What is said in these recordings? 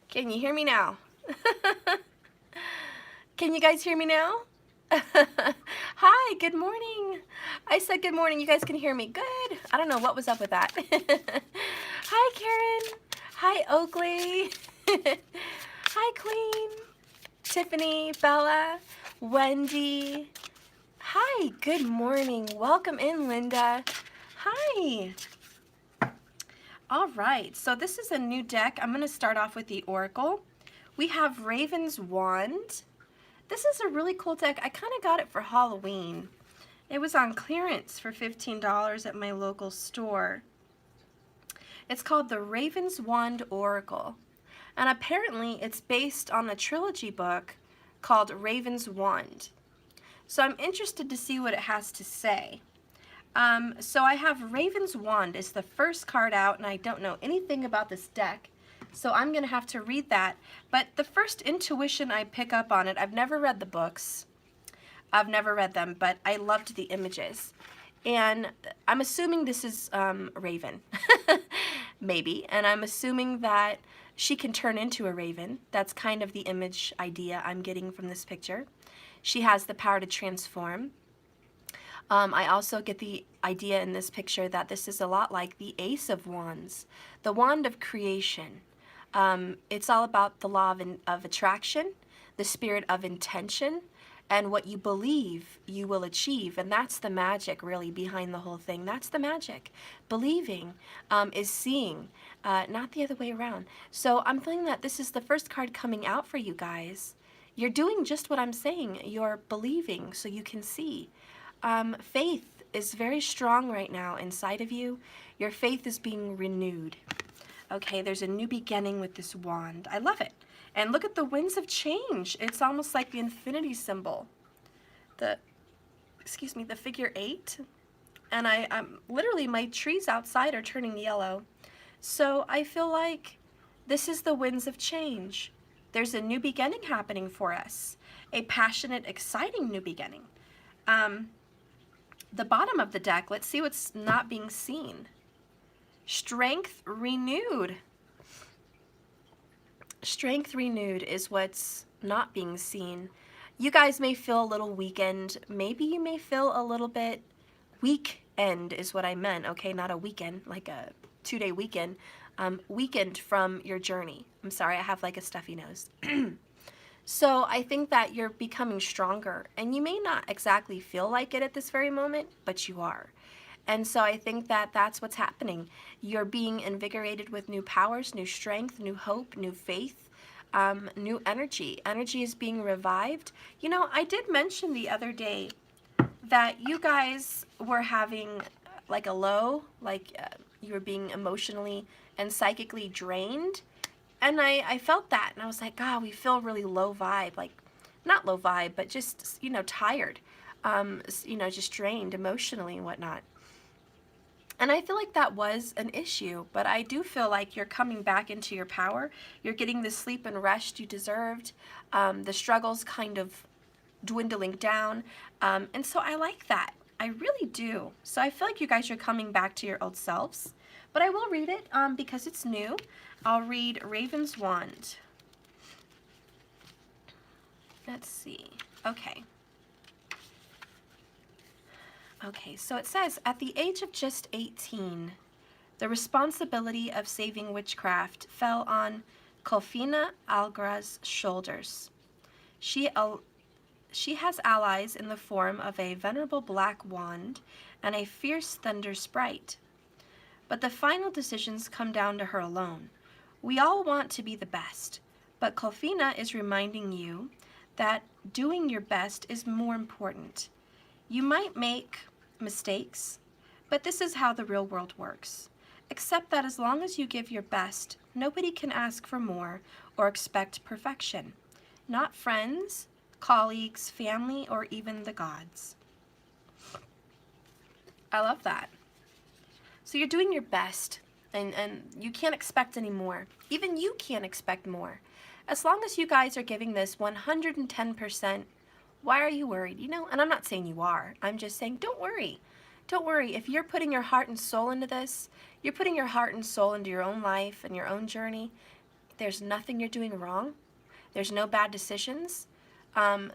Can you hear me now? Can you guys hear me now? Hi, good morning. I said good morning. You guys can hear me. Good. I don't know what was up with that. Hi, Karen. Hi, Oakley. Hi, Queen. Tiffany, Bella, Wendy. Hi, good morning. Welcome in, Linda. Hi. All right, so this is a new deck. I'm going to start off with the Oracle. We have Raven's Wand. This is a really cool deck. I kind of got it for Halloween. It was on clearance for $15 at my local store. It's called the Raven's Wand Oracle. And apparently it's based on a trilogy book called Raven's Wand. So I'm interested to see what it has to say. So I have Raven's Wand is the first card out, and I don't know anything about this deck, so I'm going to have to read that. But the first intuition I pick up on it, I've never read the books. I've never read them, but I loved the images. And I'm assuming this is Raven, maybe, and I'm assuming that she can turn into a raven. That's kind of the image idea I'm getting from this picture. She has the power to transform. I also get the idea in this picture that this is a lot like the Ace of Wands, the wand of creation. It's all about the law of attraction, the spirit of intention, and what you believe you will achieve. And that's the magic really behind the whole thing. That's the magic. Believing is seeing, not the other way around. So I'm feeling that this is the first card coming out for you guys. You're doing just what I'm saying. You're believing so you can see. Faith is very strong right now inside of you. Your faith is being renewed. Okay, there's a new beginning with this wand. I love it. And look at the winds of change. It's almost like the infinity symbol. The figure 8. And I'm literally, my trees outside are turning yellow. So I feel like this is the winds of change. There's a new beginning happening for us. A passionate, exciting new beginning. The bottom of the deck, let's see what's not being seen. Strength renewed. Strength renewed is what's not being seen. You guys may feel a little weakened. Maybe you may feel a little bit weekend is what I meant, okay? Not a weekend, like a 2-day weekend. Weakened from your journey. I'm sorry, I have like a stuffy nose. So I think that you're becoming stronger, and you may not exactly feel like it at this very moment, but you are. And so I think that that's what's happening. You're being invigorated with new powers, new strength, new hope, new faith, new energy. Energy is being revived. You know, I did mention the other day that you guys were having like a low, like you were being emotionally and psychically drained. And I felt that, and I was like, God, we feel really low vibe, like, not low vibe, but just, you know, tired, you know, just drained emotionally and whatnot. And I feel like that was an issue, but I do feel like you're coming back into your power. You're getting the sleep and rest you deserved. The struggles kind of dwindling down. And so I like that. I really do. So I feel like you guys are coming back to your old selves. But I will read it because it's new. I'll read Raven's Wand. Let's see. Okay. Okay, so it says, at the age of just 18, the responsibility of saving witchcraft fell on Colfina Algra's shoulders. She has allies in the form of a venerable black wand and a fierce thunder sprite. But the final decisions come down to her alone. We all want to be the best, but Colfina is reminding you that doing your best is more important. You might make mistakes, but this is how the real world works. Accept that as long as you give your best, nobody can ask for more or expect perfection. Not friends, colleagues, family, or even the gods. I love that. So you're doing your best, and you can't expect any more. Even you can't expect more. As long as you guys are giving this 110%, why are you worried? You know, and I'm not saying you are. I'm just saying don't worry. Don't worry. If you're putting your heart and soul into this, you're putting your heart and soul into your own life and your own journey, There's nothing you're doing wrong. There's no bad decisions.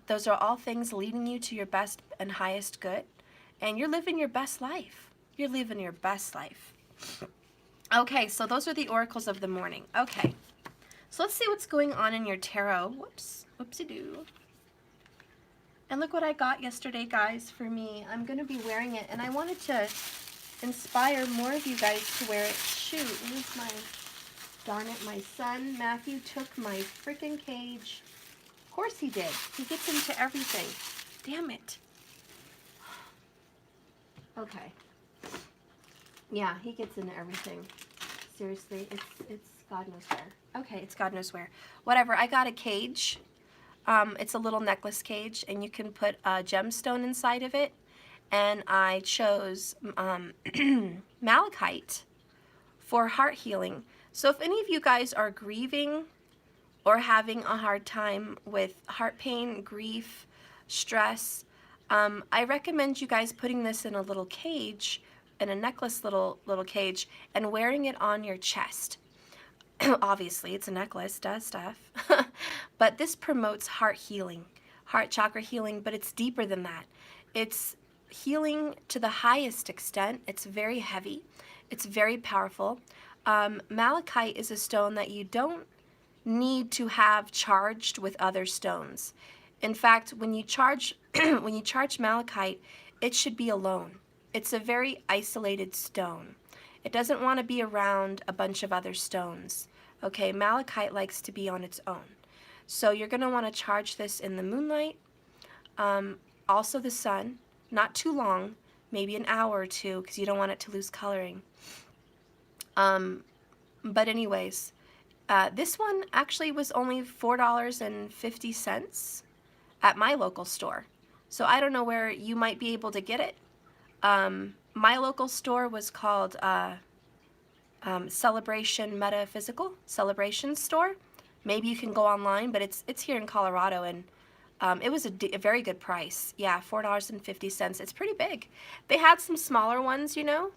Those are all things leading you to your best and highest good. And you're living your best life. You're living your best life. Okay, so those are the oracles of the morning. Okay, so let's see what's going on in your tarot. Whoops, whoopsie-doo. And look what I got yesterday, guys, for me. I'm going to be wearing it, and I wanted to inspire more of you guys to wear it. Shoot, where's my, darn it, my son Matthew took my freaking cage. Of course he did. He gets into everything. Damn it. Okay. Yeah, he gets into everything. Seriously, it's God knows where. Okay, it's God knows where. Whatever, I got a cage. It's a little necklace cage, and you can put a gemstone inside of it. And I chose Malachite for heart healing. So if any of you guys are grieving or having a hard time with heart pain, grief, stress, I recommend you guys putting this in a little cage, in a necklace little cage, and wearing it on your chest. Obviously, it's a necklace, does stuff. But this promotes heart healing, heart chakra healing, but it's deeper than that. It's healing to the highest extent. It's very heavy. It's very powerful. Malachite is a stone that you don't need to have charged with other stones. In fact, when you charge malachite, it should be alone. It's a very isolated stone. It doesn't want to be around a bunch of other stones. Okay, malachite likes to be on its own. So you're going to want to charge this in the moonlight, also the sun, not too long, maybe an hour or two, because you don't want it to lose coloring. But anyways, this one actually was only $4.50 at my local store. So I don't know where you might be able to get it. My local store was called Celebration Metaphysical, Celebration Store. Maybe you can go online, but it's here in Colorado, and it was a very good price. Yeah, $4.50. It's pretty big. They had some smaller ones, you know,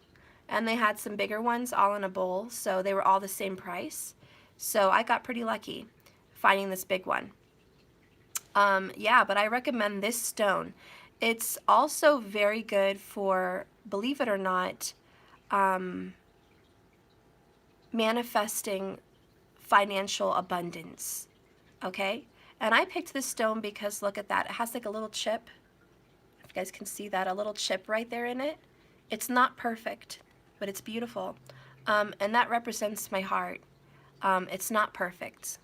and they had some bigger ones all in a bowl, so they were all the same price. So I got pretty lucky finding this big one. Yeah, but I recommend this stone. It's also very good for, believe it or not, manifesting financial abundance, okay? And I picked this stone because look at that. It has like a little chip. If you guys can see that, a little chip right there in it. It's not perfect, but it's beautiful. And that represents my heart. It's not perfect.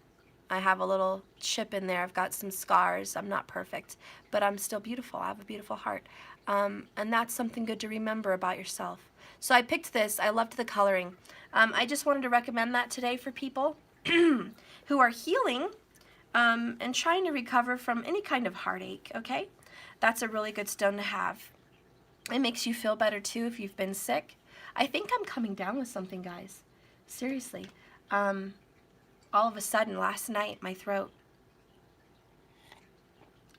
I have a little chip in there. I've got some scars. I'm not perfect, but I'm still beautiful. I have a beautiful heart. And that's something good to remember about yourself. So I picked this. I loved the coloring. I just wanted to recommend that today for people who are healing and trying to recover from any kind of heartache, okay? That's a really good stone to have. It makes you feel better too if you've been sick. I think I'm coming down with something, guys. Seriously. All of a sudden, last night, my throat.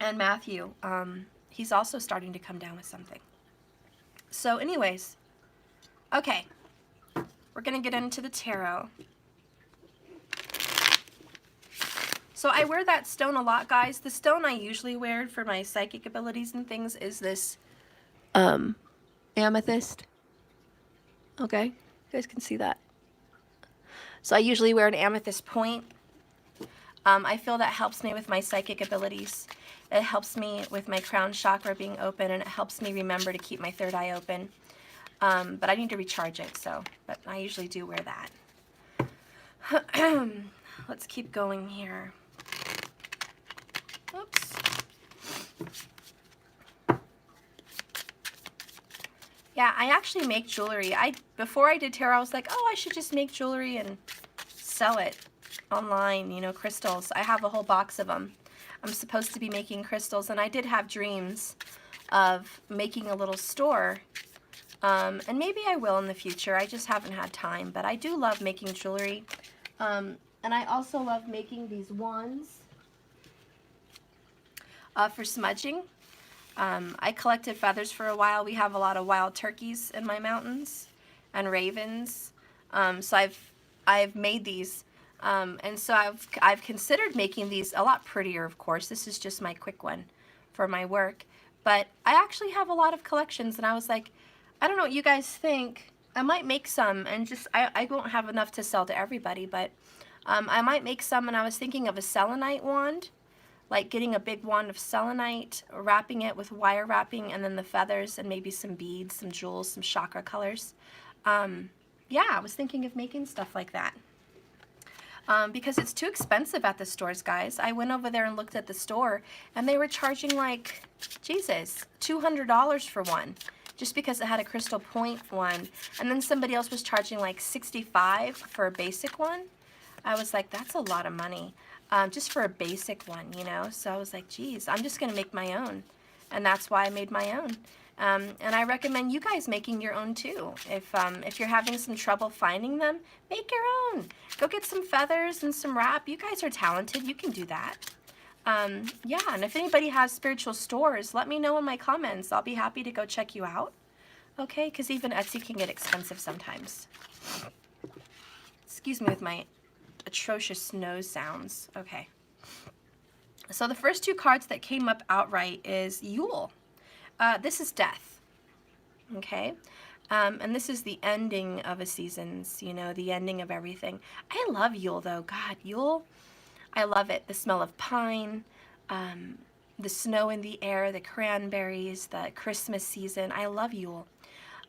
And Matthew, he's also starting to come down with something. So anyways, okay. We're going to get into the tarot. So I wear that stone a lot, guys. The stone I usually wear for my psychic abilities and things is this amethyst. Okay, you guys can see that. So I usually wear an amethyst point. I feel that helps me with my psychic abilities. It helps me with my crown chakra being open, and it helps me remember to keep my third eye open. But I need to recharge it, but I usually do wear that. Let's keep going here. Oops. Yeah, I actually make jewelry. Before I did tarot, I was like, oh, I should just make jewelry and sell it online, you know, crystals. I have a whole box of them. I'm supposed to be making crystals, and I did have dreams of making a little store. And maybe I will in the future. I just haven't had time, but I do love making jewelry. And I also love making these wands for smudging. I collected feathers for a while. We have a lot of wild turkeys in my mountains and ravens. So I've made these And so I've considered making these a lot prettier, of course. This is just my quick one for my work. But I actually have a lot of collections, and I was like, I don't know what you guys think. I might make some, and just, I won't have enough to sell to everybody, but I might make some, and I was thinking of a selenite wand, like getting a big wand of selenite, wrapping it with wire wrapping, and then the feathers, and maybe some beads, some jewels, some chakra colors. Yeah, I was thinking of making stuff like that. Because it's too expensive at the stores, guys. I went over there and looked at the store, and they were charging like, Jesus, $200 for one, just because it had a crystal point one. And then somebody else was charging like $65 for a basic one. I was like, that's a lot of money, just for a basic one, you know? So I was like, geez, I'm just gonna make my own. And that's why I made my own. And I recommend you guys making your own too. If you're having some trouble finding them, make your own. Go get some feathers and some wrap. You guys are talented. You can do that. Yeah, and if anybody has spiritual stores, let me know in my comments. I'll be happy to go check you out. Okay, because even Etsy can get expensive sometimes. Excuse me with my atrocious nose sounds. Okay. So the first two cards that came up outright is Yule. This is death, okay? And this is the ending of a seasons, you know, the ending of everything. I love Yule, though. God, Yule, I love it. The smell of pine, the snow in the air, the cranberries, the Christmas season. I love Yule.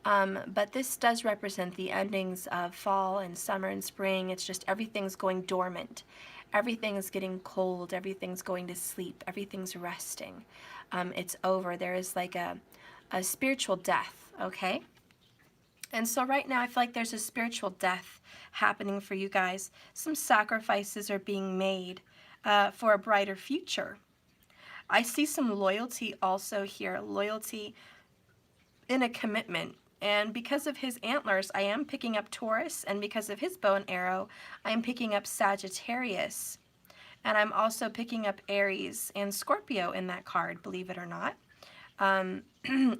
But this does represent the endings of fall and summer and spring. It's just everything's going dormant. Everything's getting cold. Everything's going to sleep. Everything's resting. It's over. There is like a spiritual death, okay? And so right now I feel like there's a spiritual death happening for you guys. Some sacrifices are being made for a brighter future. I see some loyalty also here. Loyalty in a commitment. And because of his antlers, I am picking up Taurus, and because of his bow and arrow, I am picking up Sagittarius. And I'm also picking up Aries and Scorpio in that card, believe it or not.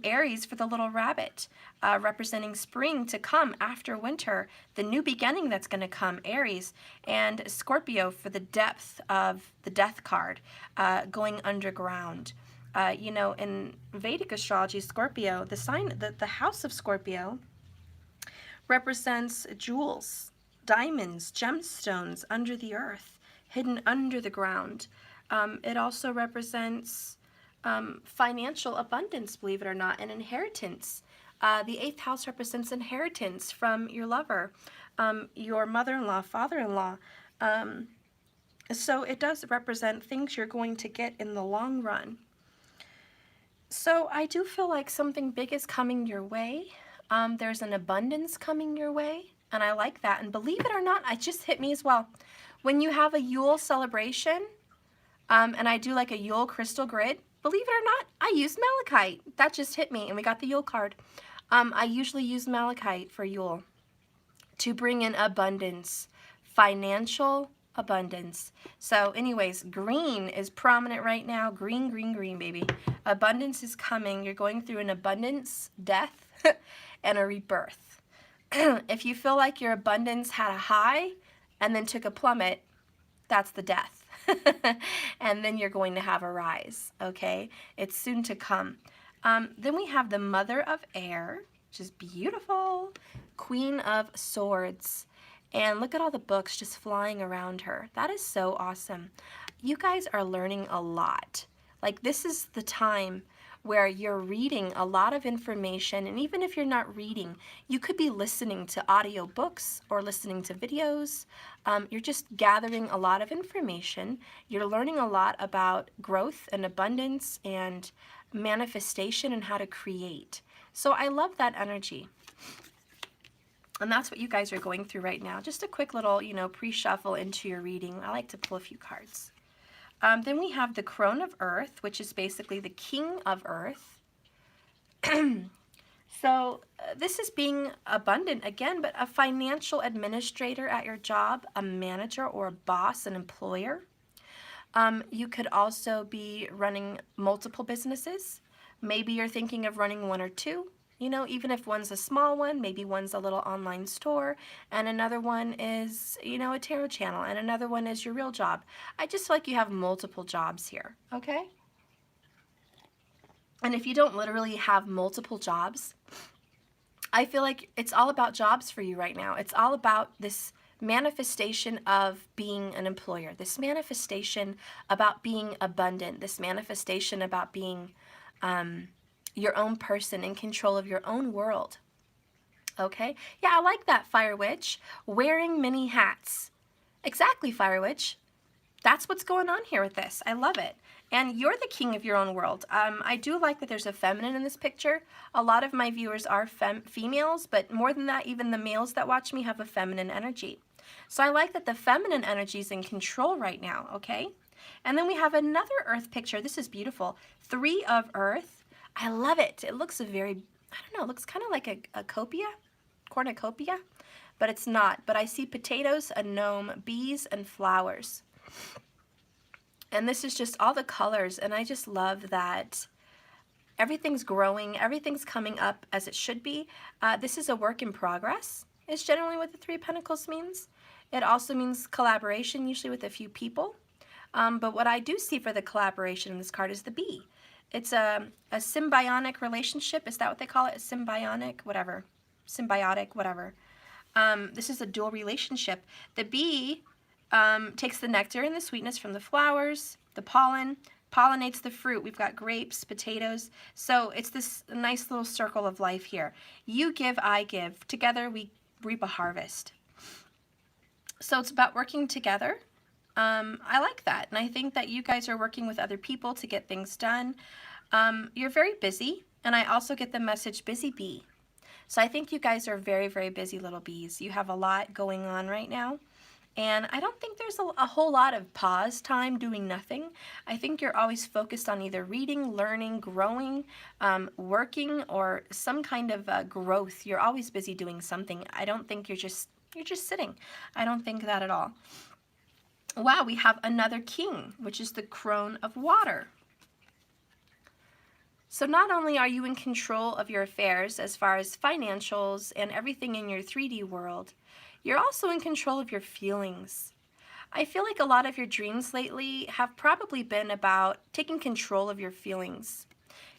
Aries for the little rabbit, representing spring to come after winter, the new beginning that's going to come, Aries. And Scorpio for the depth of the death card, going underground. You know, in Vedic astrology, Scorpio, the sign, the house of Scorpio represents jewels, diamonds, gemstones under the earth, hidden under the ground. It also represents financial abundance, believe it or not, and inheritance. The 8th house represents inheritance from your lover, your mother-in-law, father-in-law. So it does represent things you're going to get in the long run. So I do feel like something big is coming your way. There's an abundance coming your way, and I like that. And believe it or not, it just hit me as well. When you have a Yule celebration, and I do like a Yule crystal grid, believe it or not, I use Malachite. That just hit me, and we got the Yule card. I usually use Malachite for Yule to bring in abundance, financial abundance. So anyways, green is prominent right now. Green, green, green, baby. Abundance is coming. You're going through an abundance, death, and a rebirth. If you feel like your abundance had a high and then took a plummet, that's the death. And then you're going to have a rise, okay? It's soon to come. Then we have the Mother of Air, which is beautiful. Queen of Swords. And look at all the books just flying around her. That is so awesome. You guys are learning a lot. Like, this is the time where you're reading a lot of information, and even if you're not reading, you could be listening to audio books or listening to videos. You're just gathering a lot of information. You're learning a lot about growth and abundance and manifestation and how to create. So I love that energy. And that's what you guys are going through right now. Just a quick little, you know, pre-shuffle into your reading. I like to pull a few cards. Then we have the Crone of Earth, which is basically the King of Earth. So this is being abundant again, but a financial administrator at your job, a manager or a boss, an employer. You could also be running multiple businesses. Maybe you're thinking of running one or two. You know, even if one's a small one, maybe one's a little online store, and another one is, you know, a tarot channel, and another one is your real job. I just feel like you have multiple jobs here, okay? And if you don't literally have multiple jobs, I feel like it's all about jobs for you right now. It's all about this manifestation of being an employer, this manifestation about being abundant, this manifestation about being your own person in control of your own world. Okay? Yeah, I like that, Fire Witch. Wearing many hats. Exactly, Fire Witch. That's what's going on here with this. I love it. And you're the king of your own world. I do like that there's a feminine in this picture. A lot of my viewers are females, but more than that, even the males that watch me have a feminine energy. So I like that the feminine energy is in control right now, okay? And then we have another earth picture. This is beautiful. 3 of Earth. I love it. It looks very, I don't know, it looks kind of like a copia, cornucopia, but it's not. But I see potatoes, a gnome, bees, and flowers. And this is just all the colors, and I just love that everything's growing, everything's coming up as it should be. This is a work in progress, is generally what the 3 of Pentacles means. It also means collaboration, usually with a few people. But what I do see for the collaboration in this card is the bee. It's a symbiotic relationship. Is that what they call it? A symbiotic, whatever. Symbiotic, whatever. This is a dual relationship. The bee takes the nectar and the sweetness from the flowers, the pollen, pollinates the fruit. We've got grapes, potatoes. So it's this nice little circle of life here. You give, I give. Together we reap a harvest. So it's about working together. I like that. And I think that you guys are working with other people to get things done. You're very busy. And I also get the message, busy bee. So I think you guys are very, very busy little bees. You have a lot going on right now. And I don't think there's a whole lot of pause time doing nothing. I think you're always focused on either reading, learning, growing, working, or some kind of growth. You're always busy doing something. I don't think you're just sitting. I don't think that at all. Wow, we have another king, which is the Crone of Water. So not only are you in control of your affairs as far as financials and everything in your 3D world, you're also in control of your feelings. I feel like a lot of your dreams lately have probably been about taking control of your feelings.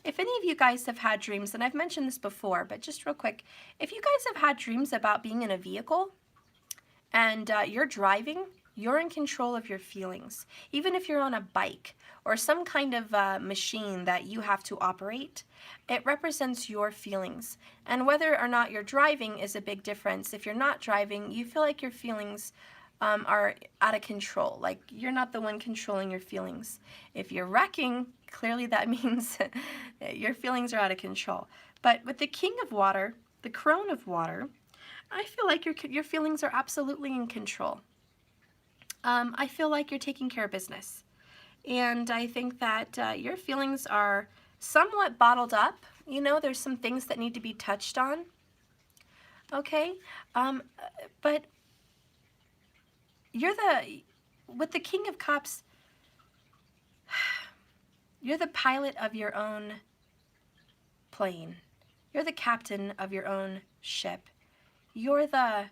If any of you guys have had dreams, and I've mentioned this before, but just real quick, if you guys have had dreams about being in a vehicle and you're driving, you're in control of your feelings. Even if you're on a bike or some kind of machine that you have to operate, it represents your feelings. And whether or not you're driving is a big difference. If you're not driving, you feel like your feelings are out of control. Like you're not the one controlling your feelings. If you're wrecking, clearly that means your feelings are out of control. But with the King of Water, the Crone of Water, I feel like your feelings are absolutely in control. I feel like you're taking care of business. And I think that your feelings are somewhat bottled up. You know, there's some things that need to be touched on. Okay? But you're with the King of Cups, you're the pilot of your own plane. You're the captain of your own ship. You're the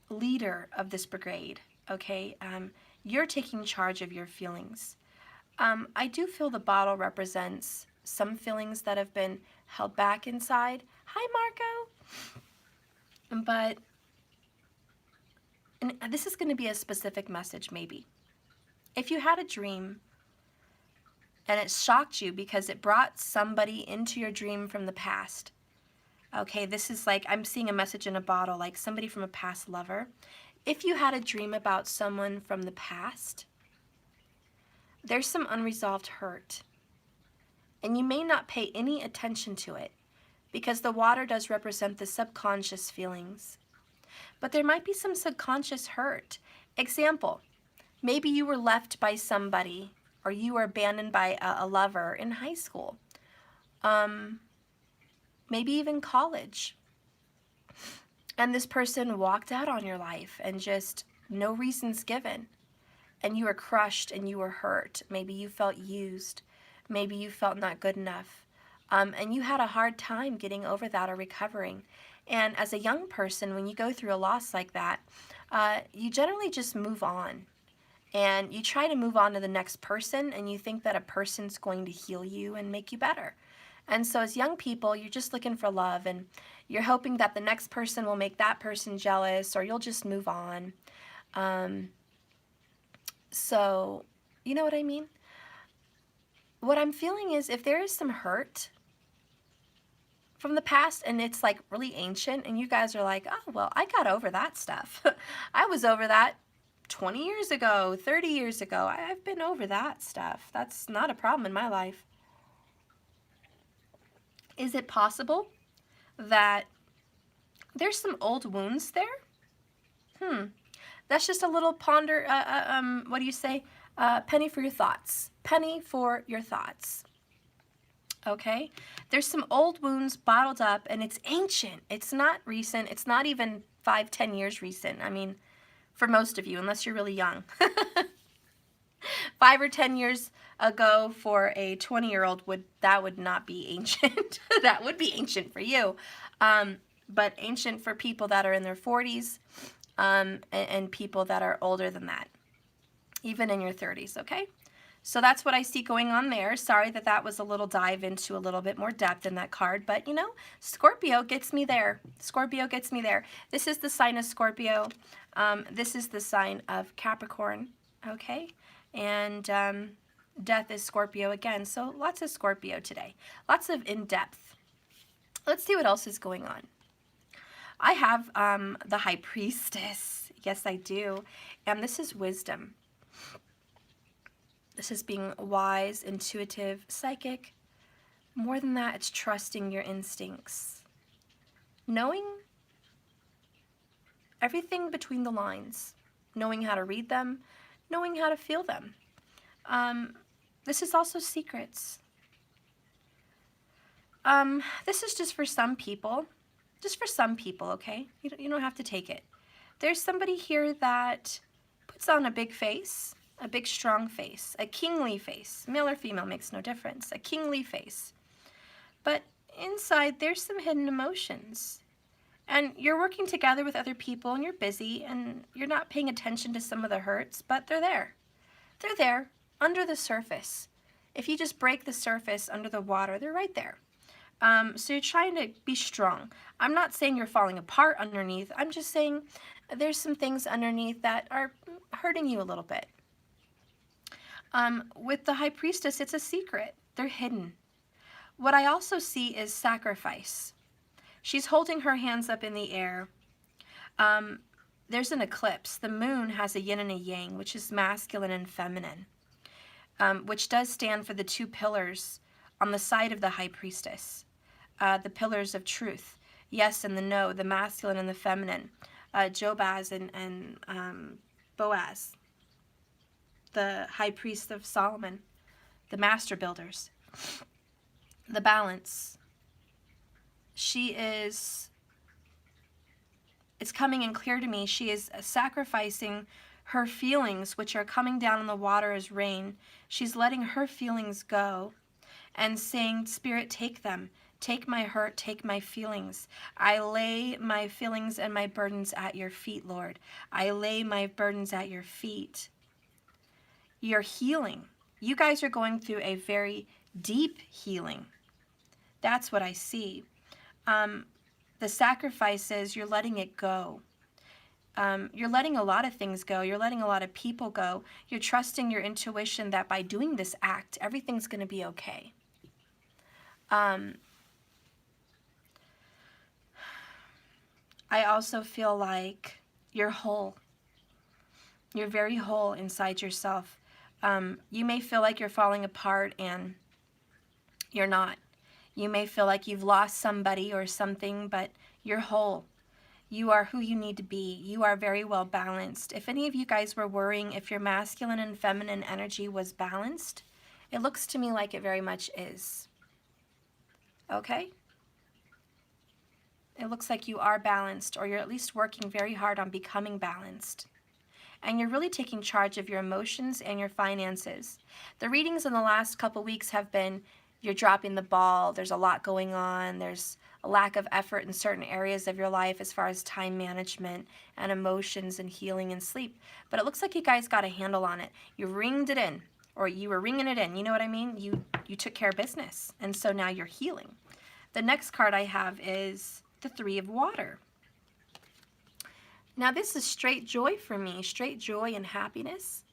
leader of this brigade, okay? You're taking charge of your feelings. I do feel the bottle represents some feelings that have been held back inside. Hi, Marco. But and this is going to be a specific message, maybe. If you had a dream and it shocked you because it brought somebody into your dream from the past, okay, this is like, I'm seeing a message in a bottle, like somebody from a past lover. If you had a dream about someone from the past, there's some unresolved hurt. And you may not pay any attention to it because the water does represent the subconscious feelings. But there might be some subconscious hurt. Example, maybe you were left by somebody or you were abandoned by a lover in high school. Maybe even college. And this person walked out on your life and just no reasons given. And you were crushed and you were hurt. Maybe you felt used. Maybe you felt not good enough. and you had a hard time getting over that or recovering. And as a young person, when you go through a loss like that, you generally just move on. And you try to move on to the next person, and you think that a person's going to heal you and make you better. And so as young people, you're just looking for love, and you're hoping that the next person will make that person jealous, or you'll just move on. So, you know what I mean? What I'm feeling is if there is some hurt from the past and it's like really ancient and you guys are like, oh, well, I got over that stuff. I was over that 20 years ago, 30 years ago. I've been over that stuff. That's not a problem in my life. Is it possible that there's some old wounds there? That's just a little ponder, what do you say? Penny for your thoughts. Penny for your thoughts. Okay? There's some old wounds bottled up, and it's ancient. It's not recent. It's not even 5-10 years recent. I mean, for most of you, unless you're really young. 5 or 10 years ago for a 20-year-old, that would not be ancient. That would be ancient for you. But ancient for people that are in their 40s and people that are older than that, even in your 30s, okay? So that's what I see going on there. Sorry that that was a little dive into a little bit more depth in that card, but you know, Scorpio gets me there. Scorpio gets me there. This is the sign of Scorpio. This is the sign of Capricorn, okay? And death is Scorpio again, so lots of Scorpio today. Lots of in-depth. Let's see what else is going on. I have the High Priestess. Yes, I do. And this is wisdom. This is being wise, intuitive, psychic. More than that, it's trusting your instincts. Knowing everything between the lines. Knowing how to read them. Knowing how to feel them. This is also secrets. This is just for some people. Just for some people, okay? You don't have to take it. There's somebody here that puts on a big face, a big strong face, a kingly face. Male or female makes no difference. A kingly face. But inside, there's some hidden emotions. And you're working together with other people, and you're busy, and you're not paying attention to some of the hurts, but they're there. They're there, under the surface. If you just break the surface under the water, they're right there. So you're trying to be strong. I'm not saying you're falling apart underneath. I'm just saying there's some things underneath that are hurting you a little bit. With the High Priestess, it's a secret. They're hidden. What I also see is sacrifice. She's holding her hands up in the air. There's an eclipse. The moon has a yin and a yang, which is masculine and feminine, which does stand for the two pillars on the side of the High Priestess. The pillars of truth, yes and the no, the masculine and the feminine, Jobaz and Boaz, the high priest of Solomon, the master builders, the balance. It's coming in clear to me, she is sacrificing her feelings, which are coming down in the water as rain. She's letting her feelings go and saying, Spirit, take them. Take my hurt, take my feelings. I lay my feelings and my burdens at your feet, Lord. I lay my burdens at your feet. You're healing. You guys are going through a very deep healing. That's what I see. The sacrifices, you're letting it go. You're letting a lot of things go. You're letting a lot of people go. You're trusting your intuition that by doing this act, everything's going to be okay. I also feel like you're whole. You're very whole inside yourself. You may feel like you're falling apart and you're not. You may feel like you've lost somebody or something, but you're whole. You are who you need to be. You are very well balanced. If any of you guys were worrying if your masculine and feminine energy was balanced, it looks to me like it very much is. Okay? It looks like you are balanced, or you're at least working very hard on becoming balanced. And you're really taking charge of your emotions and your finances. The readings in the last couple weeks have been you're dropping the ball. There's a lot going on. There's a lack of effort in certain areas of your life as far as time management and emotions and healing and sleep. But it looks like you guys got a handle on it. You ringed it in, or you were ringing it in. You know what I mean? You took care of business. And so now you're healing. The next card I have is the Three of Water. Now this is straight joy for me, straight joy and happiness.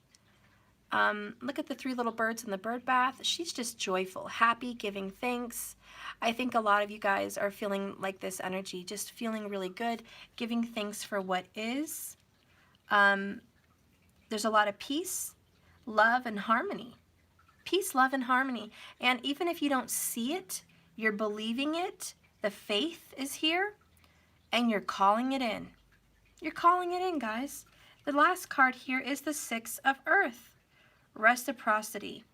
Look at the three little birds in the bird bath. She's just joyful, happy, giving thanks. I think a lot of you guys are feeling like this energy, just feeling really good, giving thanks for what is. There's a lot of peace, love, and harmony. Peace, love, and harmony. And even if you don't see it, you're believing it. The faith is here, and you're calling it in. You're calling it in, guys. The last card here is the Six of Earth. Reciprocity.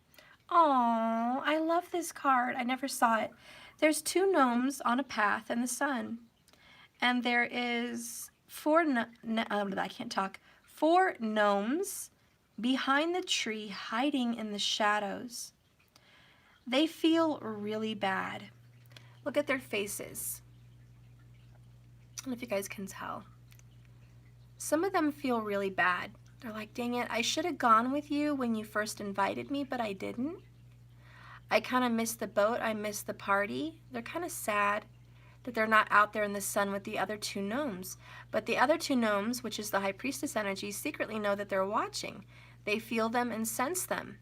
Oh, I love this card. I never saw it. There's two gnomes on a path in the sun. And there is four gnomes behind the tree hiding in the shadows. They feel really bad. Look at their faces. I don't know if you guys can tell. Some of them feel really bad. They're like, dang it, I should have gone with you when you first invited me, but I didn't. I kind of missed the boat. I missed the party. They're kind of sad that they're not out there in the sun with the other two gnomes. But the other two gnomes, which is the High Priestess energy, secretly know that they're watching. They feel them and sense them.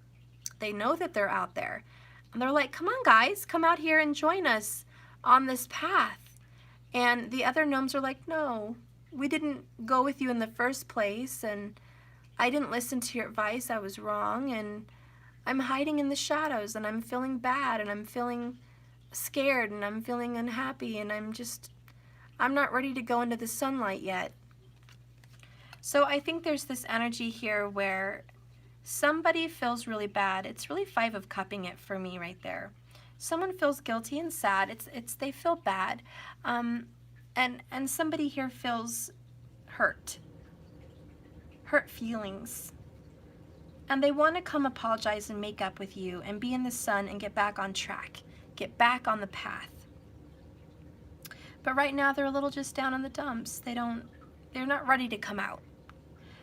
They know that they're out there. And they're like, come on, guys, come out here and join us on this path. And the other gnomes are like, no, we didn't go with you in the first place, and I didn't listen to your advice. I was wrong, and I'm hiding in the shadows, and I'm feeling bad, and I'm feeling scared, and I'm feeling unhappy, and I'm not ready to go into the sunlight yet. So I think there's this energy here where somebody feels really bad. It's really Five of Cupping it for me right there. Someone feels guilty and sad. They feel bad. And somebody here feels hurt feelings. And they want to come apologize and make up with you and be in the sun and get back on track, get back on the path. But right now they're a little just down in the dumps. They're not ready to come out.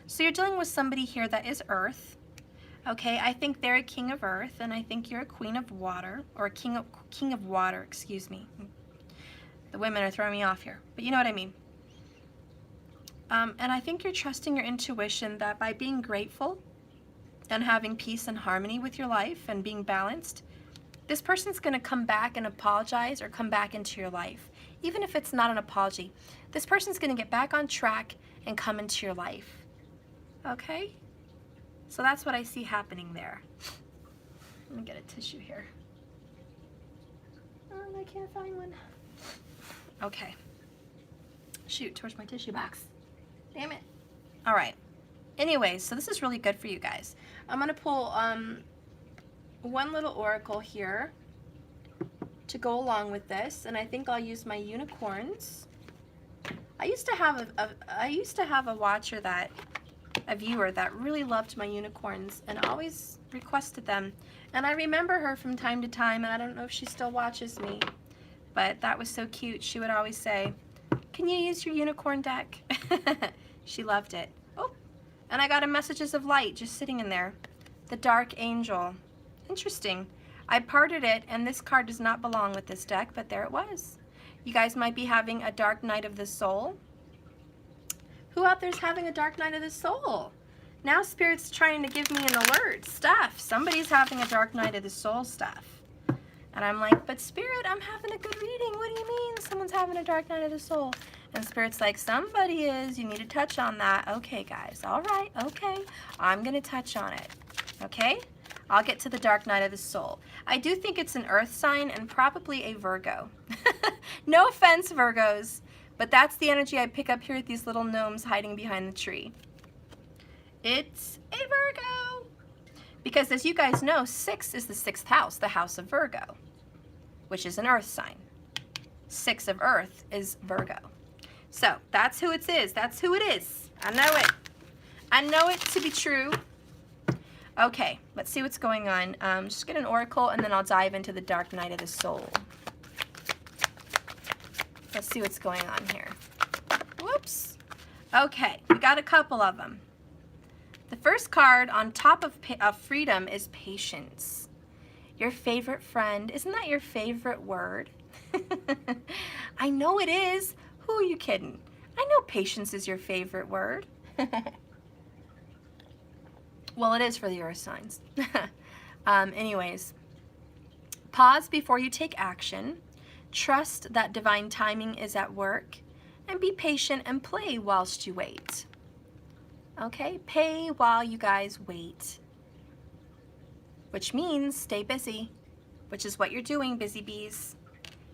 So you're dealing with somebody here that is Earth. Okay, I think they're a King of Earth, and I think you're a Queen of Water, or a King of Water, excuse me. The women are throwing me off here, but you know what I mean. And I think you're trusting your intuition that by being grateful and having peace and harmony with your life and being balanced, this person's going to come back and apologize or come back into your life. Even if it's not an apology, this person's going to get back on track and come into your life. Okay? So that's what I see happening there. Let me get a tissue here. Oh, I can't find one. Okay. Shoot, towards my tissue box. Damn it. All right. Anyways, so this is really good for you guys. I'm going to pull one little oracle here to go along with this, and I think I'll use my unicorns. I used to have a watcher a viewer that really loved my unicorns and always requested them. And I remember her from time to time, and I don't know if she still watches me, but that was so cute. She would always say, can you use your unicorn deck? She loved it. Oh, and I got a Messages of Light just sitting in there. The Dark Angel. Interesting. I parted it, and this card does not belong with this deck, but there it was. You guys might be having a dark night of the soul. Who out there's having a dark night of the soul? Now Spirit's trying to give me an alert. Stuff. Somebody's having a dark night of the soul stuff. And I'm like, but Spirit, I'm having a good reading. What do you mean someone's having a dark night of the soul? And Spirit's like, somebody is. You need to touch on that. Okay, guys. All right. Okay. I'm going to touch on it. Okay? I'll get to the dark night of the soul. I do think it's an earth sign and probably a Virgo. No offense, Virgos. But that's the energy I pick up here with these little gnomes hiding behind the tree. It's a Virgo. Because as you guys know, 6 is the 6th house, the house of Virgo, which is an earth sign. 6 of Earth is Virgo. So that's who it is. That's who it is. I know it. I know it to be true. Okay, let's see what's going on. Just get an oracle, and then I'll dive into the dark night of the soul. Let's see what's going on here. Whoops. Okay, we got a couple of them. The first card on top of freedom is patience. Your favorite friend. Isn't that your favorite word? I know it is. Who are you kidding? I know patience is your favorite word. Well, it is for the earth signs. Anyways, pause before you take action. Trust that divine timing is at work. And be patient and play whilst you wait. Okay, pay while you guys wait. Which means stay busy, which is what you're doing, busy bees.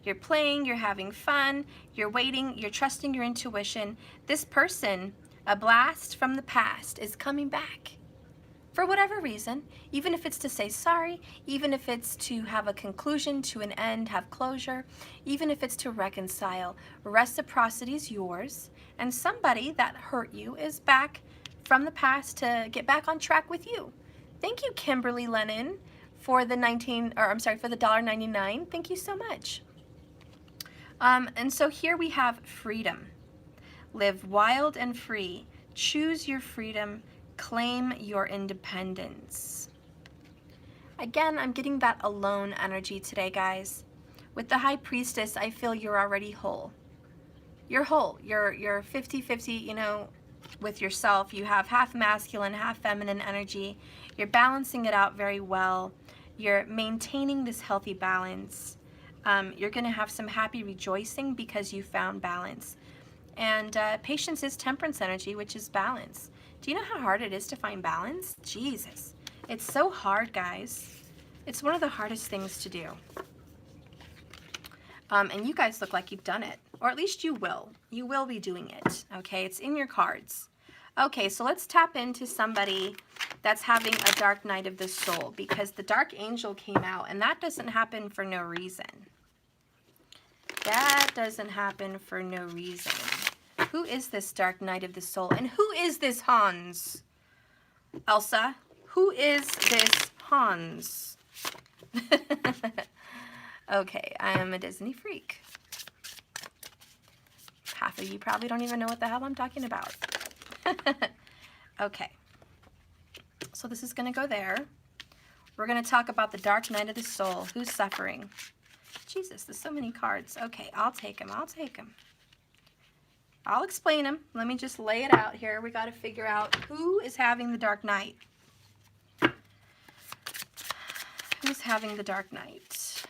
You're playing, you're having fun, you're waiting, you're trusting your intuition. This person, a blast from the past, is coming back. For whatever reason, even if it's to say sorry, even if it's to have a conclusion, to an end, have closure, even if it's to reconcile, reciprocity is yours, and somebody that hurt you is back from the past to get back on track with you. Thank you, Kimberly Lennon, for the for the $1.99. Thank you so much. And so here we have freedom. Live wild and free. Choose your freedom. Claim your independence. Again, I'm getting that alone energy today, guys. With the High Priestess, I feel you're already whole. You're whole. You're 50-50, you know, with yourself. You have half masculine, half feminine energy. You're balancing it out very well. You're maintaining this healthy balance. You're going to have some happy rejoicing because you found balance. And patience is temperance energy, which is balance. Do you know how hard it is to find balance? Jesus. It's so hard, guys. It's one of the hardest things to do. And you guys look like you've done it. Or at least you will. You will be doing it. Okay, it's in your cards. Okay, so let's tap into somebody that's having a dark night of the soul, because the dark angel came out, and that doesn't happen for no reason. That doesn't happen for no reason. Who is this dark night of the soul? And who is this Hans? Elsa, who is this Hans? Okay, I am a Disney freak. Half of you probably don't even know what the hell I'm talking about. Okay, so this is going to go there. We're going to talk about the dark night of the soul. Who's suffering? Jesus, there's so many cards. Okay, I'll take them. I'll take them. I'll explain them. Let me just lay it out here. We got to figure out who is having the dark night. Who's having the dark night?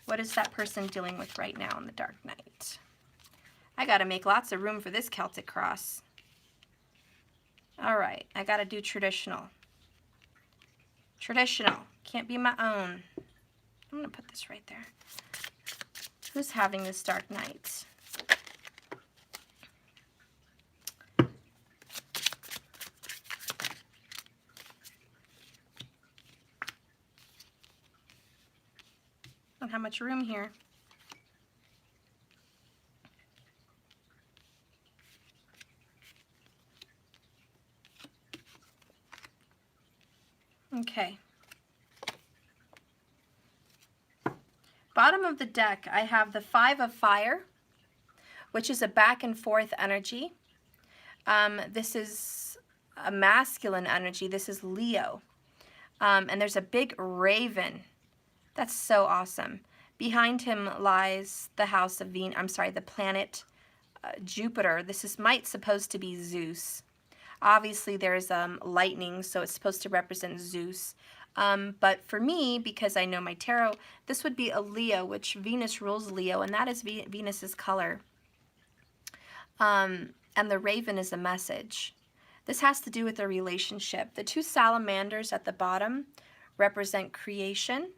What is that person dealing with right now in the dark night? I got to make lots of room for this Celtic cross. All right, I got to do traditional. Traditional. Can't be my own. I'm going to put this right there. Who's having this dark night? I don't have much room here. Okay. Bottom of the deck, I have the Five of Fire, which is a back and forth energy. This is a masculine energy. This is Leo. And there's a big raven. That's so awesome. Behind him lies the house of Venus. I'm sorry, the planet Jupiter. This might supposed to be Zeus. Obviously, there's lightning, so it's supposed to represent Zeus. But for me, because I know my tarot, this would be a Leo, which Venus rules Leo, and that is Venus's color. And the raven is a message. This has to do with a relationship. The two salamanders at the bottom represent creation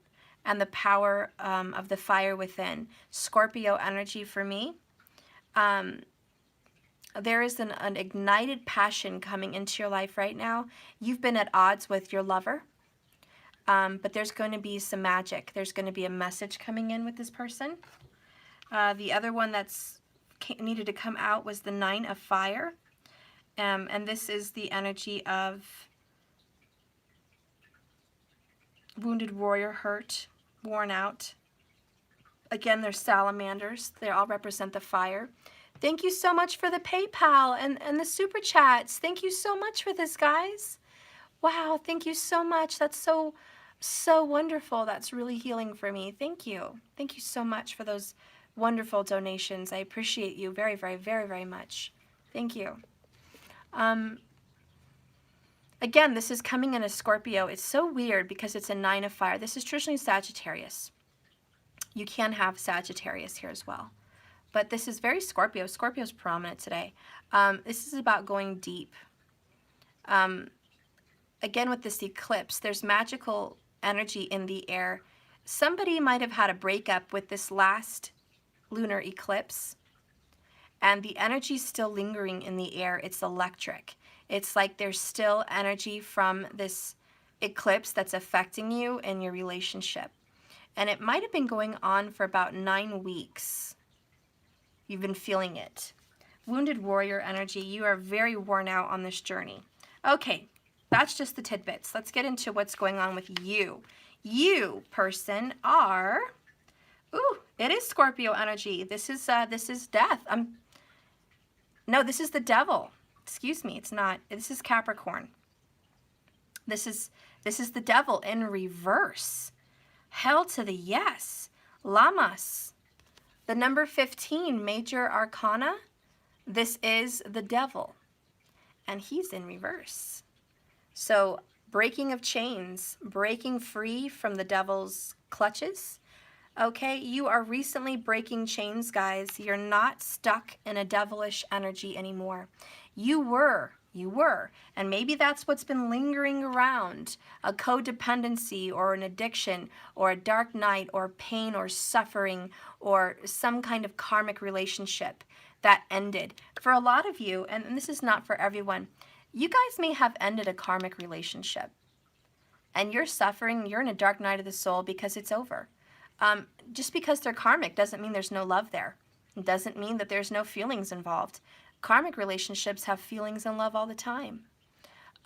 and the power of the fire within. Scorpio energy for me. There is an ignited passion coming into your life right now. You've been at odds with your lover, but there's going to be some magic. There's going to be a message coming in with this person. The other one that's needed to come out was the Nine of Fire, and this is the energy of Wounded warrior, hurt, worn out. Again, there's salamanders. They all represent the fire. Thank you so much for the PayPal and the super chats. Thank you so much for this, guys. Wow, thank you so much. That's so wonderful. That's really healing for me. Thank you. Thank you so much for those wonderful donations. I appreciate you very, very, very, very much. Thank you. Again, this is coming in a Scorpio. It's so weird because it's a 9 of fire. This is traditionally Sagittarius. You can have Sagittarius here as well. But this is very Scorpio. Scorpio's prominent today. This is about going deep. Again, with this eclipse, there's magical energy in the air. Somebody might have had a breakup with this last lunar eclipse, and the energy's still lingering in the air. It's electric. It's like there's still energy from this eclipse that's affecting you in your relationship. And it might have been going on for about 9 weeks. You've been feeling it. Wounded warrior energy. You are very worn out on this journey. Okay, that's just the tidbits. Let's get into what's going on with you. You, person, are... Ooh, it is Scorpio energy. This is death. No, this is the devil. Excuse me, it's not. This is Capricorn. This is the devil in reverse. Hell to the yes. Lamas. The number 15, major arcana. This is the devil. And he's in reverse. So, breaking of chains, breaking free from the devil's clutches. Okay, you are recently breaking chains, guys. You're not stuck in a devilish energy anymore. You were, and maybe that's what's been lingering around, a codependency or an addiction or a dark night or pain or suffering or some kind of karmic relationship that ended. For a lot of you, and this is not for everyone, you guys may have ended a karmic relationship and you're suffering, you're in a dark night of the soul because it's over. Just because they're karmic doesn't mean there's no love there. It doesn't mean that there's no feelings involved. Karmic relationships have feelings and love all the time.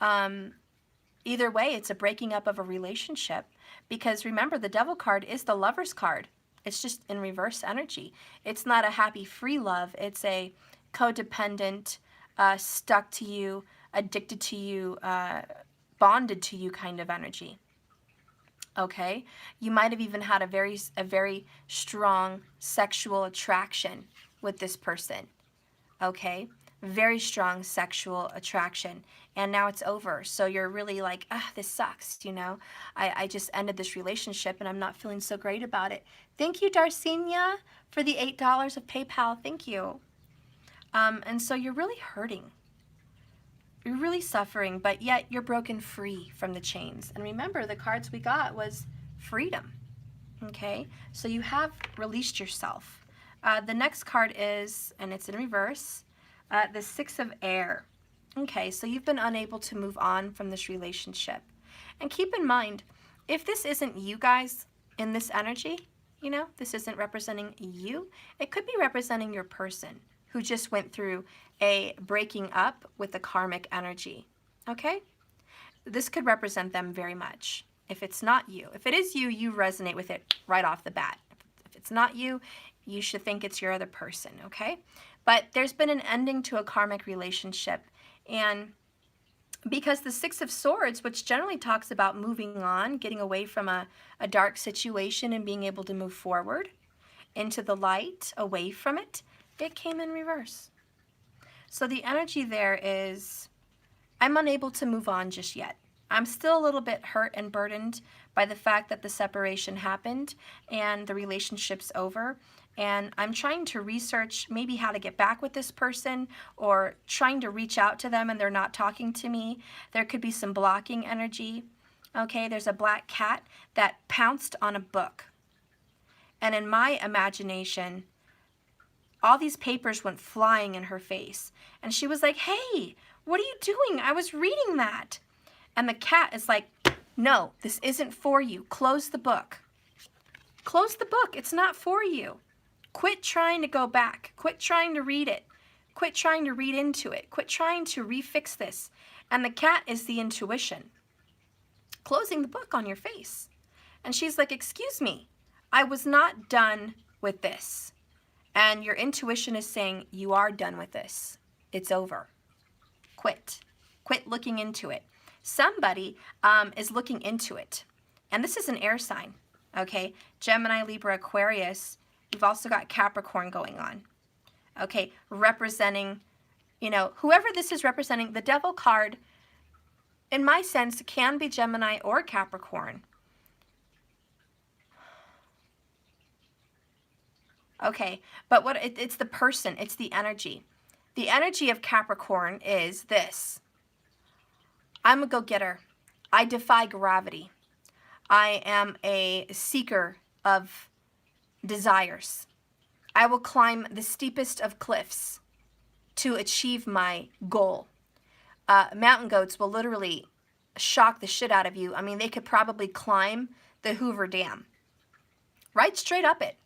Either way, it's a breaking up of a relationship because remember, the devil card is the lover's card. It's just in reverse energy. It's not a happy, free love. It's a codependent, stuck to you, addicted to you, bonded to you kind of energy. Okay, you might have even had a very strong sexual attraction with this person. Okay, very strong sexual attraction, and now it's over. So you're really like, this sucks, you know. I just ended this relationship and I'm not feeling so great about it. Thank you, Darcinia, for the $8 of PayPal. Thank you. And so you're really hurting. You're really suffering, but yet you're broken free from the chains. And remember, the cards we got was freedom. Okay, so you have released yourself. The next card is, and it's in reverse, the 6 of air. Okay, so you've been unable to move on from this relationship. And keep in mind, if this isn't you guys in this energy, you know, this isn't representing you, it could be representing your person who just went through a breaking up with the karmic energy. Okay? This could represent them very much. If it's not you. If it is you, you resonate with it right off the bat. If it's not you, you should think it's your other person, okay? But there's been an ending to a karmic relationship. And because the 6 of Swords, which generally talks about moving on, getting away from a dark situation and being able to move forward into the light, away from it, it came in reverse. So the energy there is, I'm unable to move on just yet. I'm still a little bit hurt and burdened by the fact that the separation happened and the relationship's over. And I'm trying to research maybe how to get back with this person or trying to reach out to them and they're not talking to me. There could be some blocking energy. Okay, there's a black cat that pounced on a book. And in my imagination, all these papers went flying in her face. And she was like, hey, what are you doing? I was reading that. And the cat is like, no, this isn't for you. Close the book. Close the book. It's not for you. Quit trying to go back. Quit trying to read it. Quit trying to read into it. Quit trying to refix this. And the cat is the intuition. Closing the book on your face. And she's like, excuse me, I was not done with this. And your intuition is saying, you are done with this. It's over. Quit. Quit looking into it. Somebody is looking into it. And this is an air sign, okay? Gemini, Libra, Aquarius. You've also got Capricorn going on, okay? Representing, you know, whoever this is representing, the Devil card, in my sense, can be Gemini or Capricorn. Okay, but what it's the person, it's the energy. The energy of Capricorn is this. I'm a go-getter. I defy gravity. I am a seeker of desires. I will climb the steepest of cliffs to achieve my goal. Mountain goats will literally shock the shit out of you. I mean, they could probably climb the Hoover Dam. Right straight up it.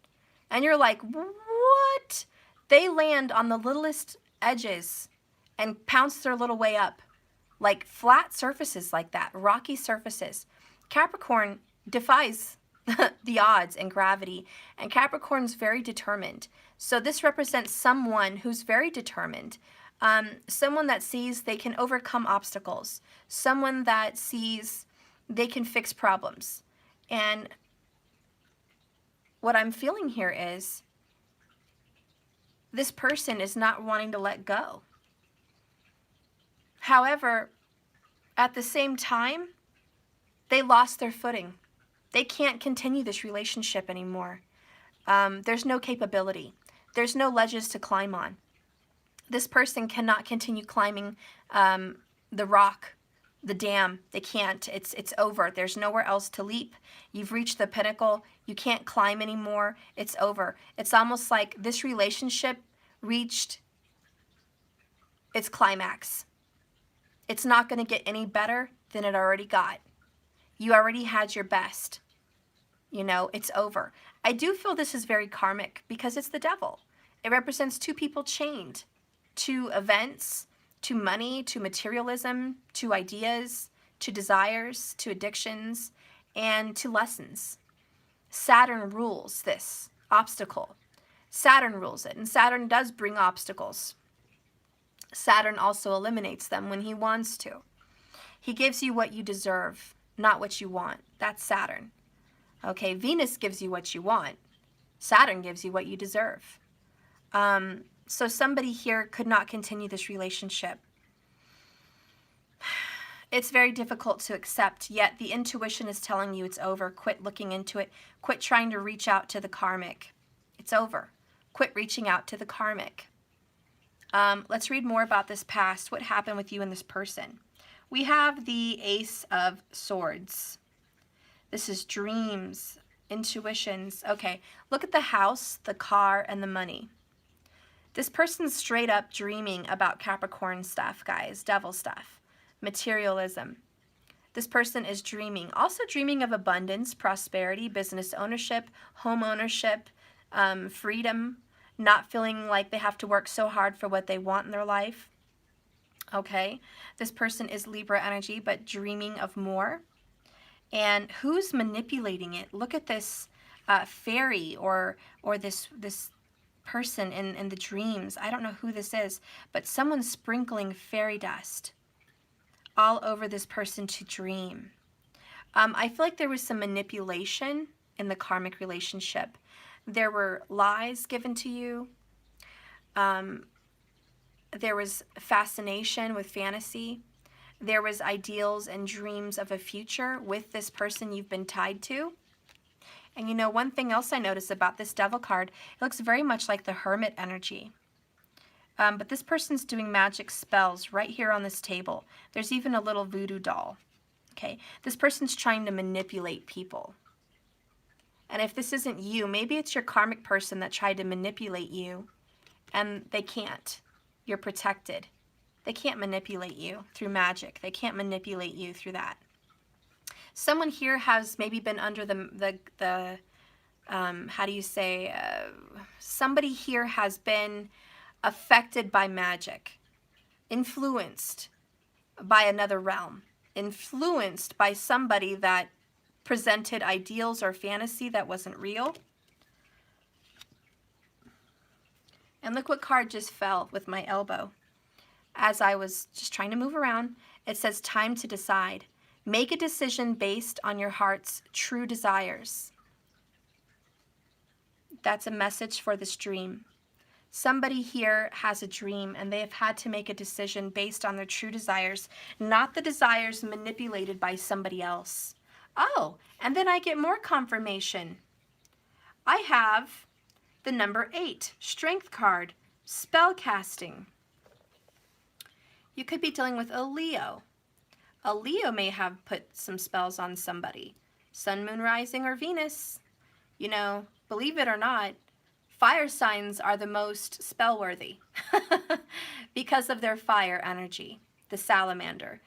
And you're like, what? They land on the littlest edges and pounce their little way up. Like flat surfaces like that, rocky surfaces. Capricorn defies the odds and gravity, and Capricorn's very determined. So this represents someone who's very determined, someone that sees they can overcome obstacles, someone that sees they can fix problems. And what I'm feeling here is this person is not wanting to let go. However, at the same time, they lost their footing. They can't continue this relationship anymore. There's no capability. There's no ledges to climb on. This person cannot continue climbing the rock, the dam. They can't. It's over. There's nowhere else to leap. You've reached the pinnacle. You can't climb anymore. It's over. It's almost like this relationship reached its climax. It's not going to get any better than it already got. You already had your best. You know, it's over. I do feel this is very karmic because it's the devil. It represents two people chained to events, to money, to materialism, to ideas, to desires, to addictions, and to lessons. Saturn rules this obstacle. Saturn rules it, and Saturn does bring obstacles. Saturn also eliminates them when he wants to. He gives you what you deserve, not what you want. That's Saturn. Okay, Venus gives you what you want. Saturn gives you what you deserve. So somebody here could not continue this relationship. It's very difficult to accept, yet the intuition is telling you it's over. Quit looking into it. Quit trying to reach out to the karmic. It's over. Quit reaching out to the karmic. Let's read more about this past. What happened with you and this person? We have the Ace of Swords. This is dreams, intuitions. Okay, look at the house, the car, and the money. This person's straight up dreaming about Capricorn stuff, guys, devil stuff, materialism. This person is dreaming, also dreaming of abundance, prosperity, business ownership, home ownership, freedom, not feeling like they have to work so hard for what they want in their life. Okay, this person is Libra energy, but dreaming of more. And who's manipulating it? Look at this fairy or this person in the dreams. I don't know who this is, but someone's sprinkling fairy dust all over this person to dream. I feel like there was some manipulation in the karmic relationship. There were lies given to you. There was fascination with fantasy. There was ideals and dreams of a future with this person you've been tied to. And you know, one thing else I noticed about this devil card, it looks very much like the Hermit energy. But this person's doing magic spells right here on this table. There's even a little voodoo doll. Okay, this person's trying to manipulate people. And if this isn't you, maybe it's your karmic person that tried to manipulate you and they can't. You're protected. They can't manipulate you through magic. They can't manipulate you through that. Someone here has maybe been under the how do you say, somebody here has been affected by magic, influenced by another realm, influenced by somebody that presented ideals or fantasy that wasn't real. And look what card just fell with my elbow. As I was just trying to move around, it says time to decide. Make a decision based on your heart's true desires. That's a message for this dream. Somebody here has a dream and they have had to make a decision based on their true desires, not the desires manipulated by somebody else. Oh, and then I get more confirmation. I have the number 8, Strength card, Spellcasting. You could be dealing with a Leo. A Leo may have put some spells on somebody. Sun, Moon, Rising, or Venus. You know, believe it or not, fire signs are the most spell-worthy because of their fire energy, the salamander,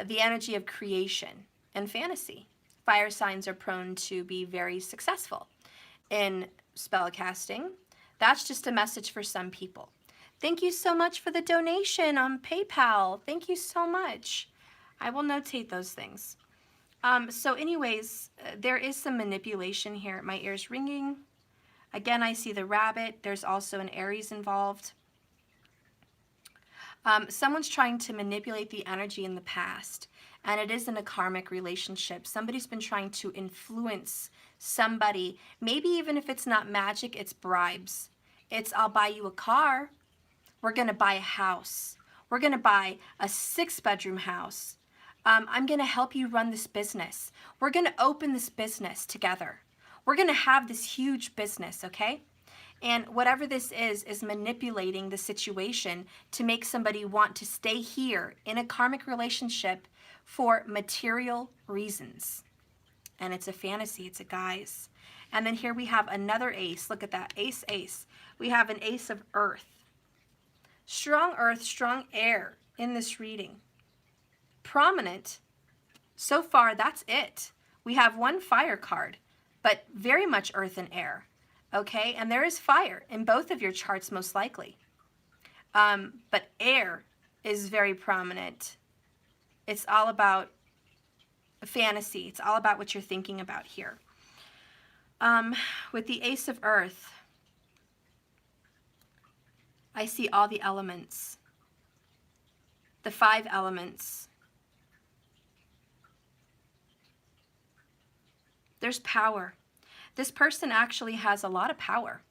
the energy of creation and fantasy. Fire signs are prone to be very successful in spell casting. That's just a message for some people. Thank you so much for the donation on PayPal. Thank you so much. I will notate those things. So anyways, there is some manipulation here. My ear's ringing. Again, I see the rabbit. There's also an Aries involved. Someone's trying to manipulate the energy in the past, and it is in a karmic relationship. Somebody's been trying to influence somebody. Maybe even if it's not magic, it's bribes. It's, I'll buy you a car. We're going to buy a house. We're going to buy a 6-bedroom house. I'm going to help you run this business. We're going to open this business together. We're going to have this huge business, okay? And whatever this is manipulating the situation to make somebody want to stay here in a karmic relationship for material reasons. And it's a fantasy, it's a guise. And then here we have another ace. Look at that, ace, ace. We have an ace of earth. Strong earth, strong air in this reading. Prominent. So far, that's it. We have one fire card, but very much earth and air. Okay, and there is fire in both of your charts most likely. But air is very prominent. It's all about fantasy. It's all about what you're thinking about here. With the ace of earth, I see all the elements. The 5 elements. There's power. This person actually has a lot of power.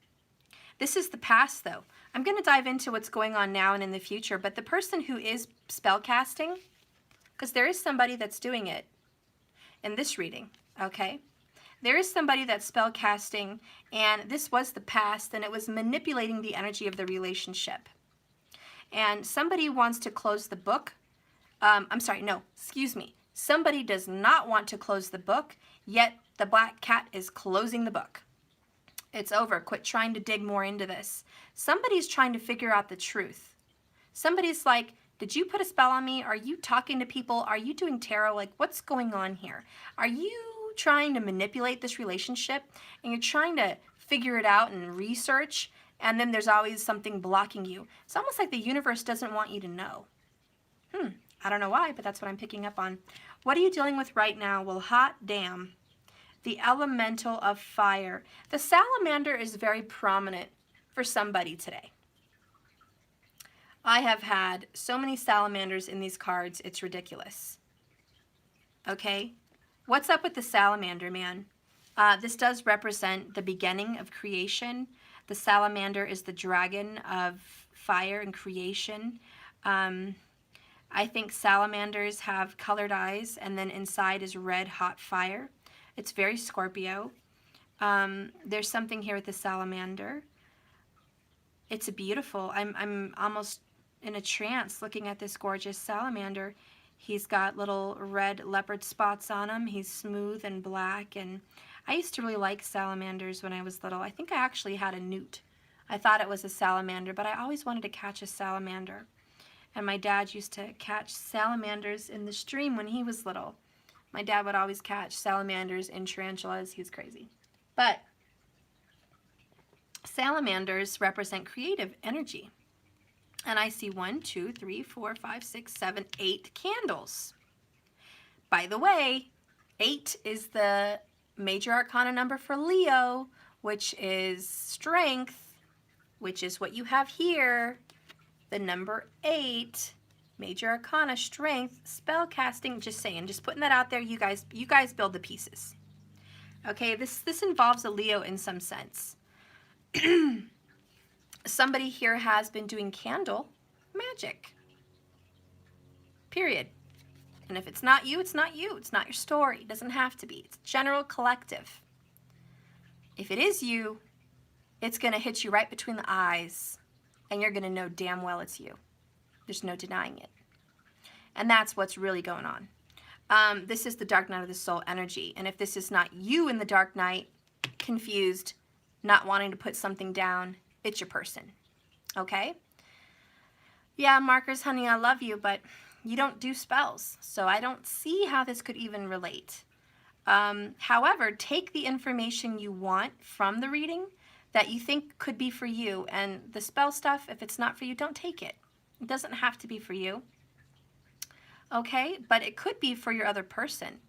This is the past, though. I'm going to dive into what's going on now and in the future, but the person who is spellcasting, because there is somebody that's doing it in this reading, okay? There is somebody that's spellcasting, and this was the past, and it was manipulating the energy of the relationship. And somebody wants to close the book. Somebody does not want to close the book, yet the black cat is closing the book. It's over. Quit trying to dig more into this. Somebody's trying to figure out the truth. Somebody's like, did you put a spell on me? Are you talking to people? Are you doing tarot? Like, what's going on here? Are you trying to manipulate this relationship? And you're trying to figure it out and research, and then there's always something blocking you. It's almost like the universe doesn't want you to know. I don't know why, but that's what I'm picking up on. What are you dealing with right now? Well, hot damn. The elemental of fire. The salamander is very prominent for somebody today. I have had so many salamanders in these cards, it's ridiculous. Okay? What's up with the salamander, man? This does represent the beginning of creation. The salamander is the dragon of fire and creation. I think salamanders have colored eyes, and then inside is red hot fire. It's very Scorpio. There's something here with the salamander. It's beautiful. I'm almost in a trance looking at this gorgeous salamander. He's got little red leopard spots on him. He's smooth and black, and I used to really like salamanders when I was little. I think I actually had a newt. I thought it was a salamander, but I always wanted to catch a salamander. And my dad used to catch salamanders in the stream when he was little. My dad would always catch salamanders and tarantulas. He was crazy. But salamanders represent creative energy. And I see 1, 2, 3, 4, 5, 6, 7, 8 candles. By the way, 8 is the major arcana number for Leo, which is strength, which is what you have here. The number 8, major arcana, strength, spell casting. Just saying, just putting that out there. You guys build the pieces. Okay, this involves a Leo in some sense. Somebody here has been doing candle magic. Period. And if it's not you, it's not you. It's not your story. It doesn't have to be. It's general collective. If it is you, it's going to hit you right between the eyes, and you're going to know damn well it's you. There's no denying it. And that's what's really going on. This is the dark night of the soul energy. And if this is not you in the dark night, confused, not wanting to put something down, it's your person. Okay? Yeah, Markers, honey, I love you, but you don't do spells, so I don't see how this could even relate. However, take the information you want from the reading that you think could be for you, and the spell stuff, if it's not for you, don't take it. It doesn't have to be for you. Okay, but it could be for your other person.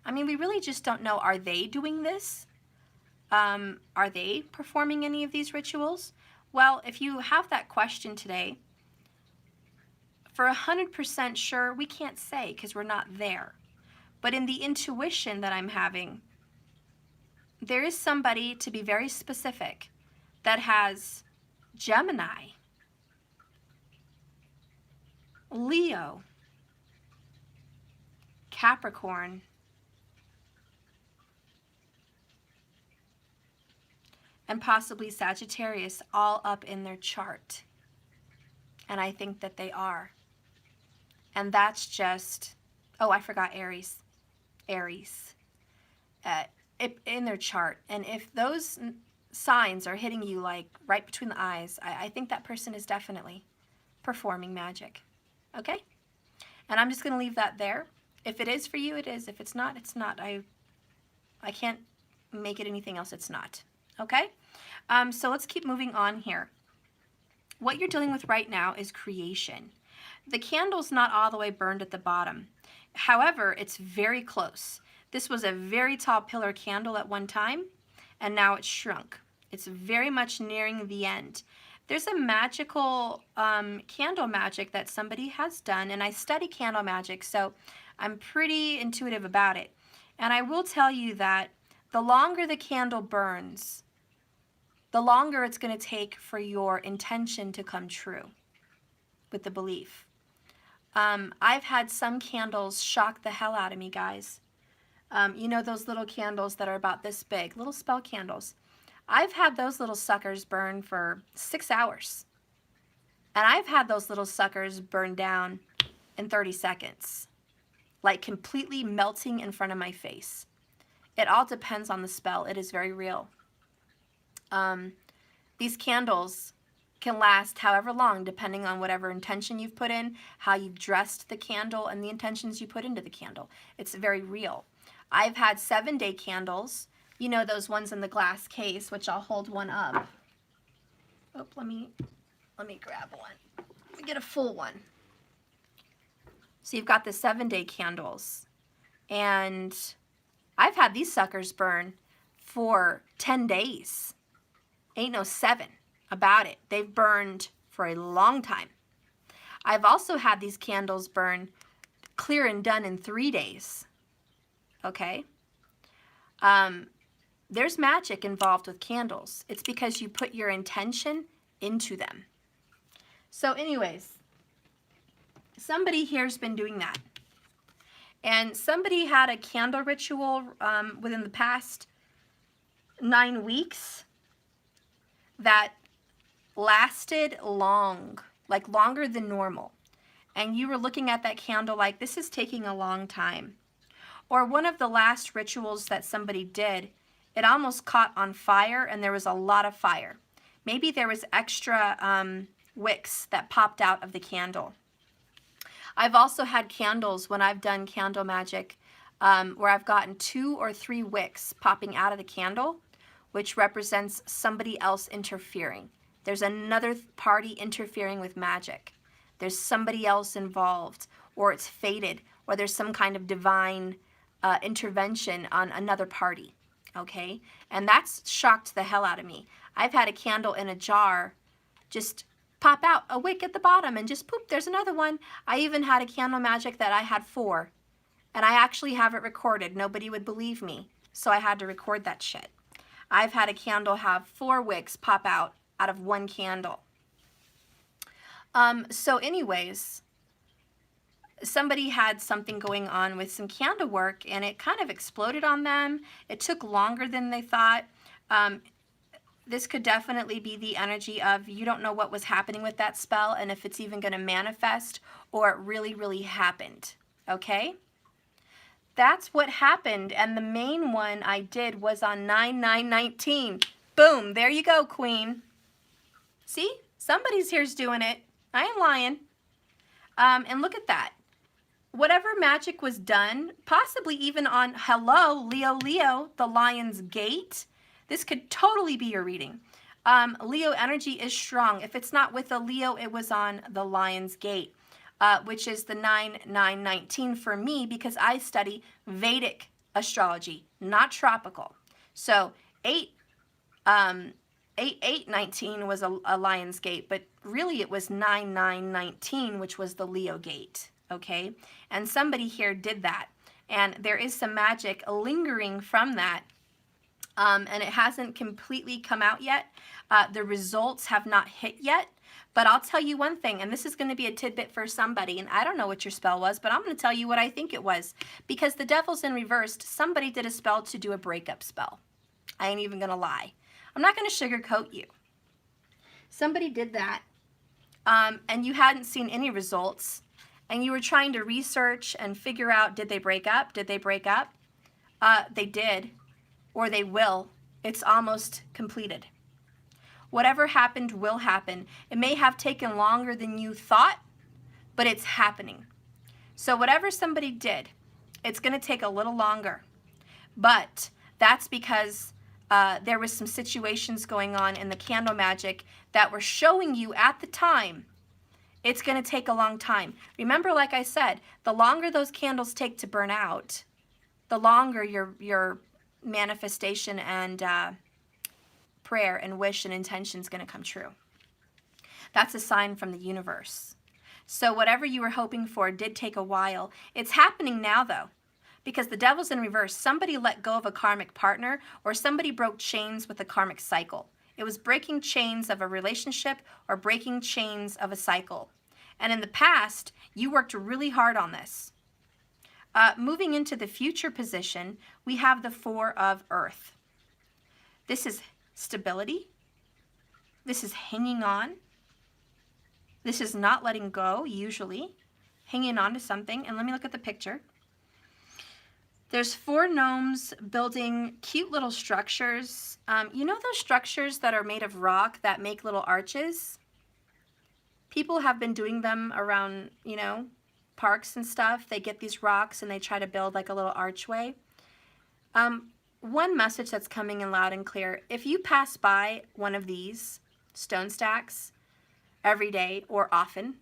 I mean, we really just don't know. Are they doing this? Are they performing any of these rituals? Well, if you have that question today, for 100% sure, we can't say because we're not there. But in the intuition that I'm having, there is somebody, to be very specific, that has Gemini, Leo, Capricorn, and possibly Sagittarius all up in their chart. And I think that they are. And that's just, oh, I forgot Aries. Aries. In their chart. And if those signs are hitting you like right between the eyes, I think that person is definitely performing magic. Okay? And I'm just going to leave that there. If it is for you, it is. If it's not, it's not. I can't make it anything else. It's not. Okay? So let's keep moving on here. What you're dealing with right now is creation. The candle's not all the way burned at the bottom. However, it's very close. This was a very tall pillar candle at one time, and now it's shrunk. It's very much nearing the end. There's a magical candle magic that somebody has done, and I study candle magic, so I'm pretty intuitive about it. And I will tell you that the longer the candle burns, the longer it's going to take for your intention to come true with the belief. I've had some candles shock the hell out of me, guys. You know those little candles that are about this big, little spell candles. I've had those little suckers burn for 6 hours. And I've had those little suckers burn down in 30 seconds. Like completely melting in front of my face. It all depends on the spell. It is very real. These candles can last however long, depending on whatever intention you've put in, how you've dressed the candle, and the intentions you put into the candle. It's very real. I've had 7-day candles, you know, those ones in the glass case, which I'll hold one up. Oh, let me grab one. Let me get a full one. So you've got the 7-day candles, and I've had these suckers burn for 10 days. Ain't no 7 about it. They've burned for a long time. I've also had these candles burn clear and done in 3 days. Okay? There's magic involved with candles. It's because you put your intention into them. So anyways, somebody here's been doing that. And somebody had a candle ritual within the past 9 weeks that lasted long, like longer than normal. And you were looking at that candle like, this is taking a long time. Or one of the last rituals that somebody did, it almost caught on fire and there was a lot of fire. Maybe there was extra wicks that popped out of the candle. I've also had candles when I've done candle magic where I've gotten 2 or 3 wicks popping out of the candle, which represents somebody else interfering. There's another party interfering with magic. There's somebody else involved, or it's fated, or there's some kind of divine intervention on another party, okay? And that's shocked the hell out of me. I've had a candle in a jar just pop out a wick at the bottom and just poof, there's another one. I even had a candle magic that I had 4, and I actually have it recorded. Nobody would believe me, so I had to record that shit. I've had a candle have 4 wicks pop out of one candle. So anyways, somebody had something going on with some candle work, and it kind of exploded on them. It took longer than they thought. This could definitely be the energy of you don't know what was happening with that spell and if it's even going to manifest or it really, really happened. Okay? That's what happened, and the main one I did was on 9/9/19. Boom, there you go, Queen. See? Somebody's here's doing it. I ain't lying. And look at that. Whatever magic was done, possibly even on, hello, Leo, Leo, the Lion's Gate. This could totally be your reading. Leo energy is strong. If it's not with a Leo, it was on the Lion's Gate, which is the 9/9/19 for me because I study Vedic astrology, not tropical. So 8/8/19 was a Lion's Gate, but really it was 9/9/19, which was the Leo Gate, okay? And somebody here did that. And there is some magic lingering from that, and it hasn't completely come out yet. The results have not hit yet, but I'll tell you one thing, and this is going to be a tidbit for somebody, and I don't know what your spell was, but I'm going to tell you what I think it was, because the devil's in reversed. Somebody did a spell to do a breakup spell. I ain't even going to lie. I'm not going to sugarcoat you. Somebody did that, and you hadn't seen any results, and you were trying to research and figure out, did they break up? Did they break up? They did, or they will. It's almost completed. Whatever happened will happen. It may have taken longer than you thought, but it's happening. So whatever somebody did, it's going to take a little longer. But that's because there was some situations going on in the candle magic that were showing you at the time it's going to take a long time. Remember, like I said, the longer those candles take to burn out, the longer your manifestation and prayer and wish and intention is going to come true. That's a sign from the universe. So whatever you were hoping for did take a while. It's happening now, though, because the devil's in reverse. Somebody let go of a karmic partner, or somebody broke chains with a karmic cycle. It was breaking chains of a relationship or breaking chains of a cycle. And in the past, you worked really hard on this. Moving into the future position, we have the 4 of Earth. This is stability. This is hanging on. This is not letting go, usually. Hanging on to something. And let me look at the picture. There's 4 gnomes building cute little structures. You know those structures that are made of rock that make little arches? People have been doing them around, you know, parks and stuff. They get these rocks and they try to build like a little archway. One message that's coming in loud and clear: if you pass by one of these stone stacks every day or often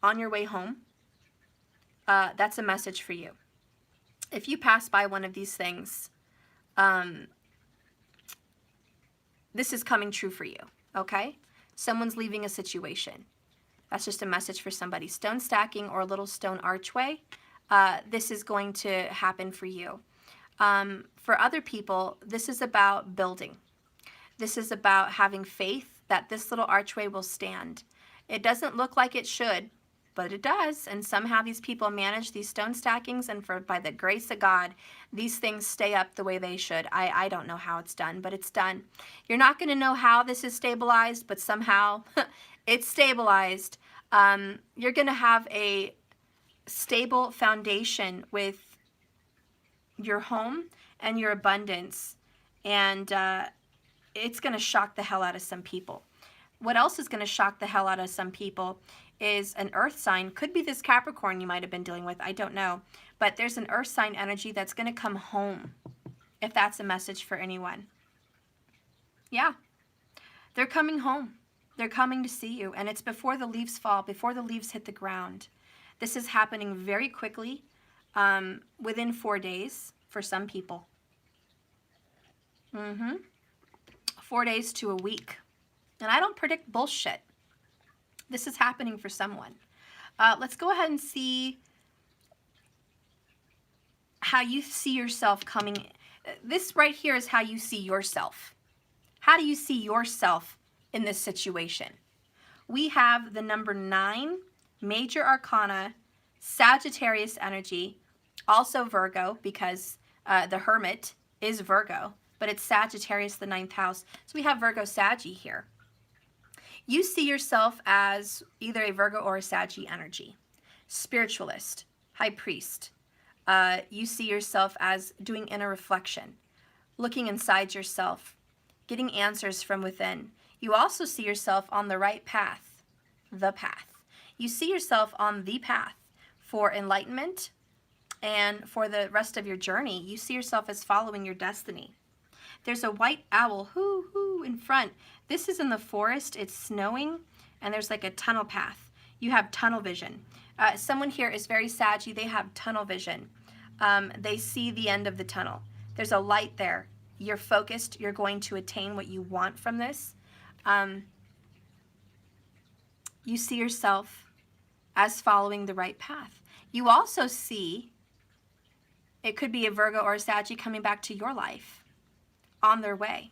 on your way home, that's a message for you. If you pass by one of these things, this is coming true for you, okay? Someone's leaving a situation. That's just a message for somebody. Stone stacking or a little stone archway, this is going to happen for you. For other people, this is about building. This is about having faith that this little archway will stand. It doesn't look like it should, but it does. And somehow these people manage these stone stackings, and by the grace of God, these things stay up the way they should. I don't know how it's done, but it's done. You're not going to know how this is stabilized, but somehow it's stabilized. You're going to have a stable foundation with your home and your abundance, and it's going to shock the hell out of some people. What else is going to shock the hell out of some people is an earth sign. Could be this Capricorn you might have been dealing with. I don't know. But there's an earth sign energy that's going to come home, if that's a message for anyone. Yeah. They're coming home. They're coming to see you. And it's before the leaves fall, before the leaves hit the ground. This is happening very quickly. within 4 days for some people. 4 days to a week. And I don't predict bullshit. This is happening for someone. Let's go ahead and see how you see yourself coming. This right here is how you see yourself. How do you see yourself in this situation? We have the number 9, major arcana, Sagittarius energy, also Virgo, because the Hermit is Virgo, but it's Sagittarius, the 9th house. So we have Virgo Saggy here. You see yourself as either a Virgo or a Saggy energy. Spiritualist, high priest. You see yourself as doing inner reflection, looking inside yourself, getting answers from within. You also see yourself on the right path, the path. You see yourself on the path for enlightenment and for the rest of your journey. You see yourself as following your destiny. There's a white owl, hoo, in front. This is in the forest. It's snowing, and there's like a tunnel path. You have tunnel vision. Someone here is very saggy. They have tunnel vision. They see the end of the tunnel. There's a light there. You're focused. You're going to attain what you want from this. You see yourself as following the right path. You also see, it could be a Virgo or a Saggy coming back to your life on their way.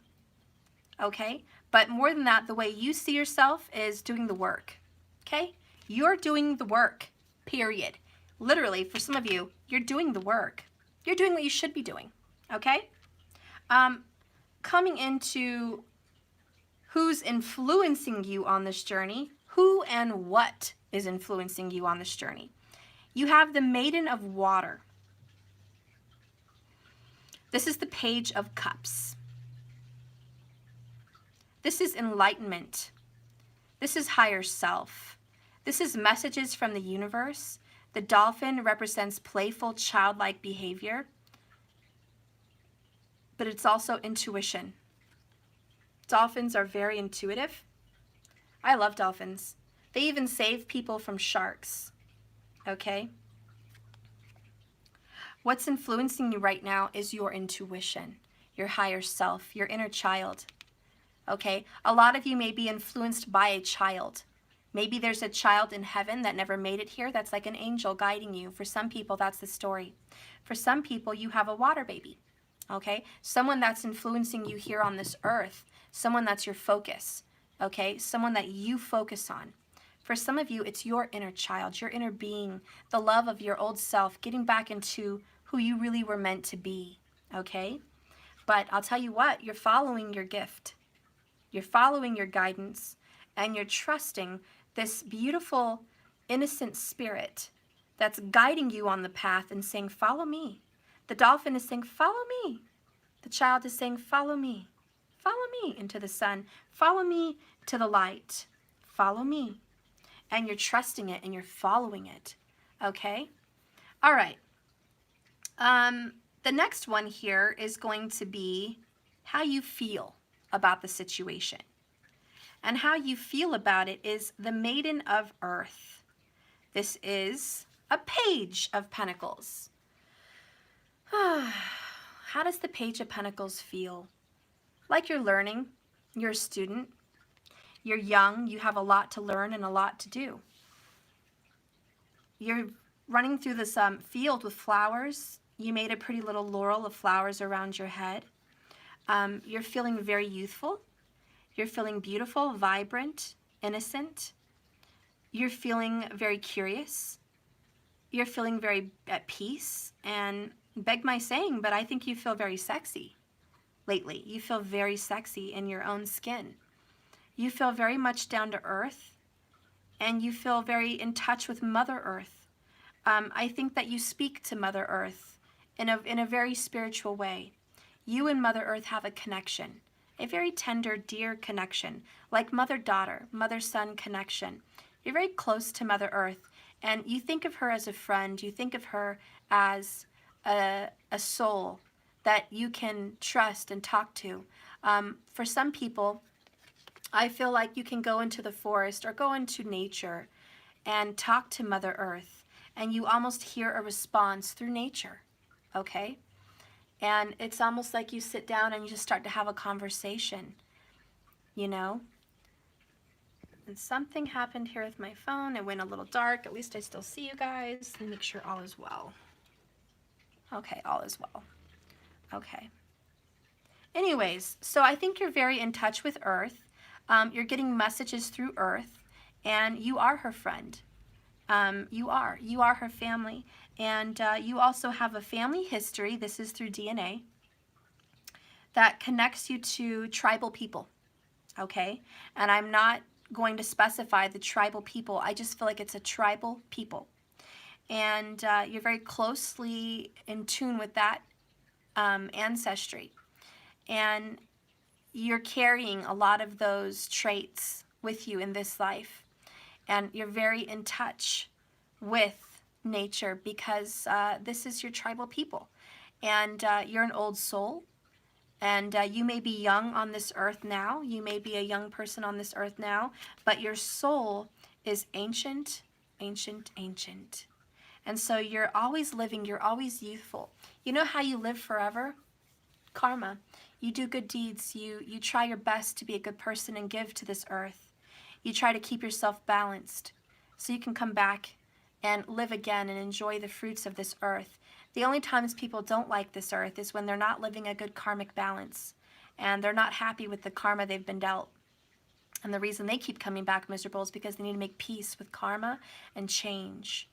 Okay? But more than that, the way you see yourself is doing the work. Okay? You're doing the work, period. Literally, for some of you, you're doing the work. You're doing what you should be doing. Okay? Coming into who's influencing you on this journey, who and what is influencing you on this journey. You have the Maiden of Water. This is the Page of Cups. This is enlightenment. This is higher self. This is messages from the universe. The dolphin represents playful, childlike behavior, but it's also intuition. Dolphins are very intuitive. I love dolphins. They even save people from sharks. Okay? What's influencing you right now is your intuition, your higher self, your inner child. Okay? A lot of you may be influenced by a child. Maybe there's a child in heaven that never made it here that's like an angel guiding you. For some people, that's the story. For some people, you have a water baby. Okay? Someone that's influencing you here on this earth. Someone that's your focus. Okay? Someone that you focus on. For some of you, it's your inner child, your inner being, the love of your old self, getting back into who you really were meant to be. Okay? But I'll tell you what, you're following your gift. You're following your guidance, and you're trusting this beautiful, innocent spirit that's guiding you on the path and saying, follow me. The dolphin is saying, follow me. The child is saying, follow me. Follow me into the sun. Follow me to the light. Follow me. And you're trusting it and you're following it. Okay? All right. The next one here is going to be how you feel about the situation. And how you feel about it is the Maiden of Earth. This is a Page of Pentacles. How does the Page of Pentacles feel? Like you're learning, you're a student, you're young, you have a lot to learn and a lot to do. You're running through this field with flowers. You made a pretty little laurel of flowers around your head. You're feeling very youthful. You're feeling beautiful, vibrant, innocent. You're feeling very curious. You're feeling very at peace. And beg my saying, but I think you feel very sexy lately. You feel very sexy in your own skin. You feel very much down to earth. And you feel very in touch with Mother Earth. I think that you speak to Mother Earth in a very spiritual way. You and Mother Earth have a connection. A very tender, dear connection, like mother-daughter, mother-son connection. You're very close to Mother Earth, and you think of her as a friend. You think of her as a soul that you can trust and talk to. For some people, I feel like you can go into the forest or go into nature and talk to Mother Earth and you almost hear a response through nature, okay? And it's almost like you sit down and you just start to have a conversation, you know? And something happened here with my phone. It went a little dark. At least I still see you guys. Let me make sure all is well. Okay, all is well. Okay. Anyways, so I think you're very in touch with Earth. You're getting messages through Earth, and you are her friend. You are her family. And you also have a family history. This is through DNA that connects you to tribal people, okay? And I'm not going to specify the tribal people. I just feel like it's a tribal people. And you're very closely in tune with that ancestry. And you're carrying a lot of those traits with you in this life. And you're very in touch with nature because this is your tribal people. And you're an old soul. And you may be young on this earth now. You may be a young person on this earth now. But your soul is ancient, ancient, ancient. And so you're always living. You're always youthful. You know how you live forever? Karma. You do good deeds. You try your best to be a good person and give to this earth. You try to keep yourself balanced so you can come back and live again and enjoy the fruits of this earth. The only times people don't like this earth is when they're not living a good karmic balance and they're not happy with the karma they've been dealt. And the reason they keep coming back miserable is because they need to make peace with karma and change.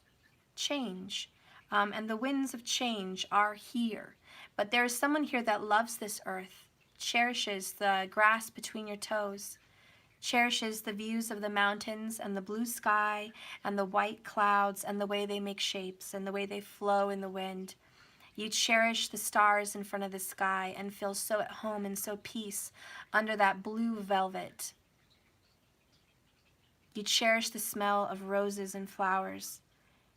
Change. And the winds of change are here. But there is someone here that loves this earth, cherishes the grass between your toes, cherishes the views of the mountains and the blue sky and the white clouds and the way they make shapes and the way they flow in the wind. You cherish the stars in front of the sky and feel so at home and so peace under that blue velvet. You cherish the smell of roses and flowers.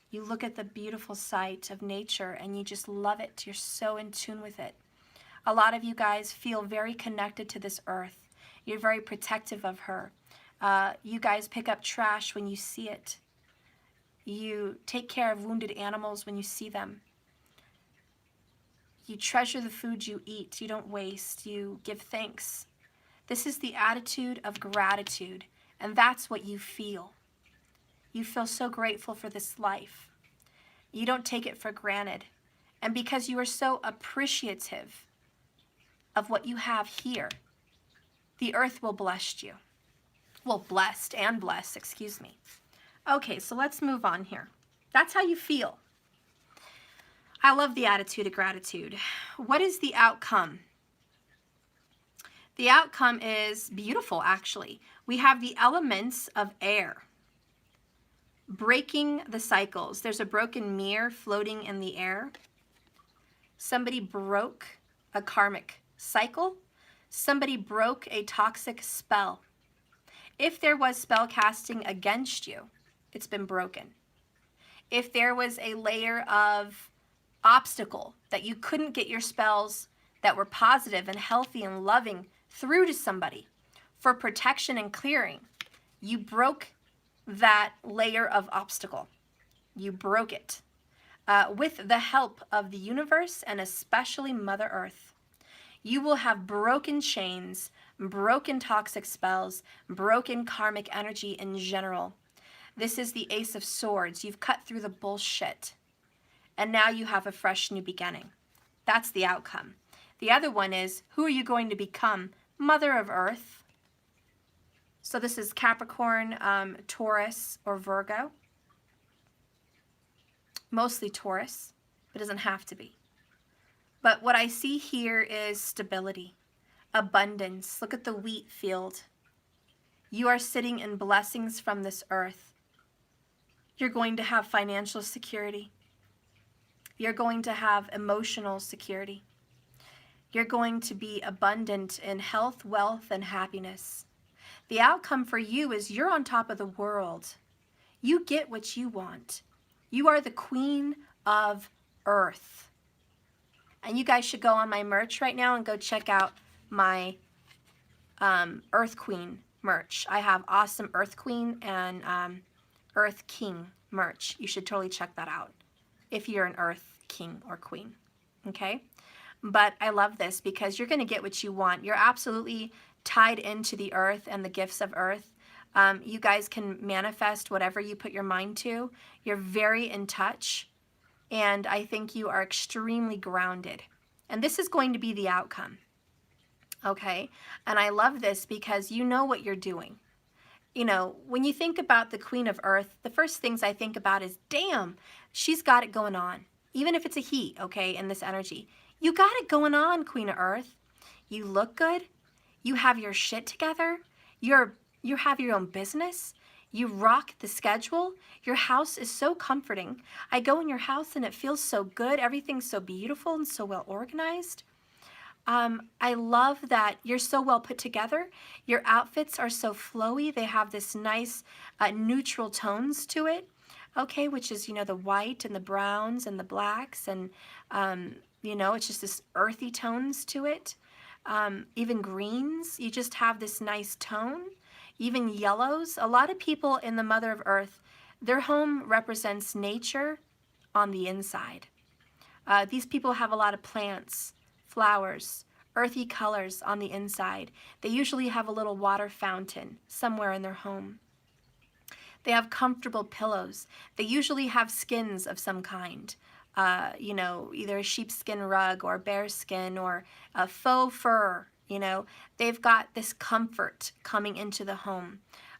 You look at the beautiful sight of nature and you just love it. You're so in tune with it. A lot of you guys feel very connected to this earth. You're very protective of her. You guys pick up trash when you see it. You take care of wounded animals when you see them. You treasure the food you eat. You don't waste. You give thanks. This is the attitude of gratitude, and that's what you feel. You feel so grateful for this life. You don't take it for granted. And because you are so appreciative of what you have here, the earth will bless you. Well, blessed, excuse me. Okay, so let's move on here. That's how you feel. I love the attitude of gratitude. What is the outcome? The outcome is beautiful, actually. We have the elements of air. Breaking the cycles. There's a broken mirror floating in the air. Somebody broke a karmic cycle. Somebody broke a toxic spell. If there was spell casting against you, it's been broken. If there was a layer of obstacle that you couldn't get your spells that were positive and healthy and loving through to somebody for protection and clearing, you broke that layer of obstacle. You broke it with the help of the universe and especially Mother Earth. You will have broken chains, broken toxic spells, broken karmic energy in general. This is the Ace of Swords. You've cut through the bullshit. And now you have a fresh new beginning. That's the outcome. The other one is, who are you going to become? Mother of Earth. So this is Capricorn, Taurus, or Virgo. Mostly Taurus, but doesn't have to be. But what I see here is stability, abundance. Look at the wheat field. You are sitting in blessings from this earth. You're going to have financial security. You're going to have emotional security. You're going to be abundant in health, wealth, and happiness. The outcome for you is you're on top of the world. You get what you want. You are the Queen of Earth. And you guys should go on my merch right now and go check out my Earth Queen merch. I have awesome Earth Queen and Earth King merch. You should totally check that out if you're an Earth king or queen, okay? But I love this because you're going to get what you want. You're absolutely tied into the Earth and the gifts of Earth. You guys can manifest whatever you put your mind to. You're very in touch, and I think you are extremely grounded. And this is going to be the outcome, okay? And I love this because you know what you're doing. You know, when you think about the Queen of Earth, the first things I think about is, damn, she's got it going on. Even if it's a he, okay, in this energy. You got it going on, Queen of Earth. You look good. You have your shit together. You have your own business. You rock the schedule. Your house is so comforting. I go in your house and it feels so good. Everything's so beautiful and so well organized. I love that you're so well put together. Your outfits are so flowy. They have this nice neutral tones to it, okay, which is, you know, the white and the browns and the blacks, and, you know, it's just this earthy tones to it. Even greens, you just have this nice tone. Even yellows. A lot of people in the Mother of Earth, their home represents nature on the inside. These people have a lot of plants, flowers, earthy colors on the inside. They usually have a little water fountain somewhere in their home. They have comfortable pillows. They usually have skins of some kind. You know, either a sheepskin rug or bear skin or a faux fur, you know. They've got this comfort coming into the home.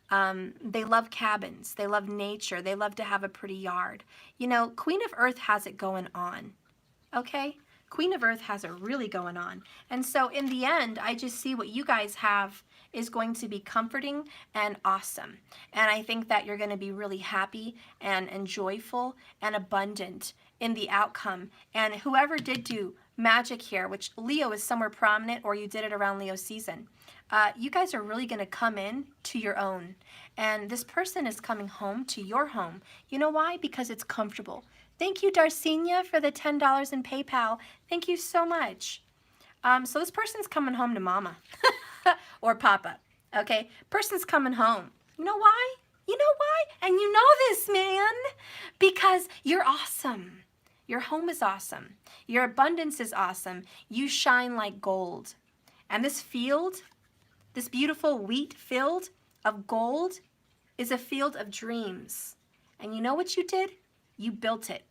They love cabins. They love nature. They love to have a pretty yard. You know, Queen of Earth has it going on, okay? Queen of Earth has it really going on. And so in the end, I just see what you guys have is going to be comforting and awesome. And I think that you're going to be really happy and joyful and abundant in the outcome. And whoever did do magic here, which Leo is somewhere prominent, or you did it around Leo season, you guys are really going to come in to your own. And this person is coming home to your home. You know why? Because it's comfortable. Thank you, Darcinia, for the $10 in PayPal. Thank you so much. So this person's coming home to mama or papa, okay? Person's coming home. You know why? You know why? And you know this, man, because you're awesome. Your home is awesome. Your abundance is awesome. You shine like gold. And this field, this beautiful wheat field of gold, is a field of dreams. And you know what you did? You built it.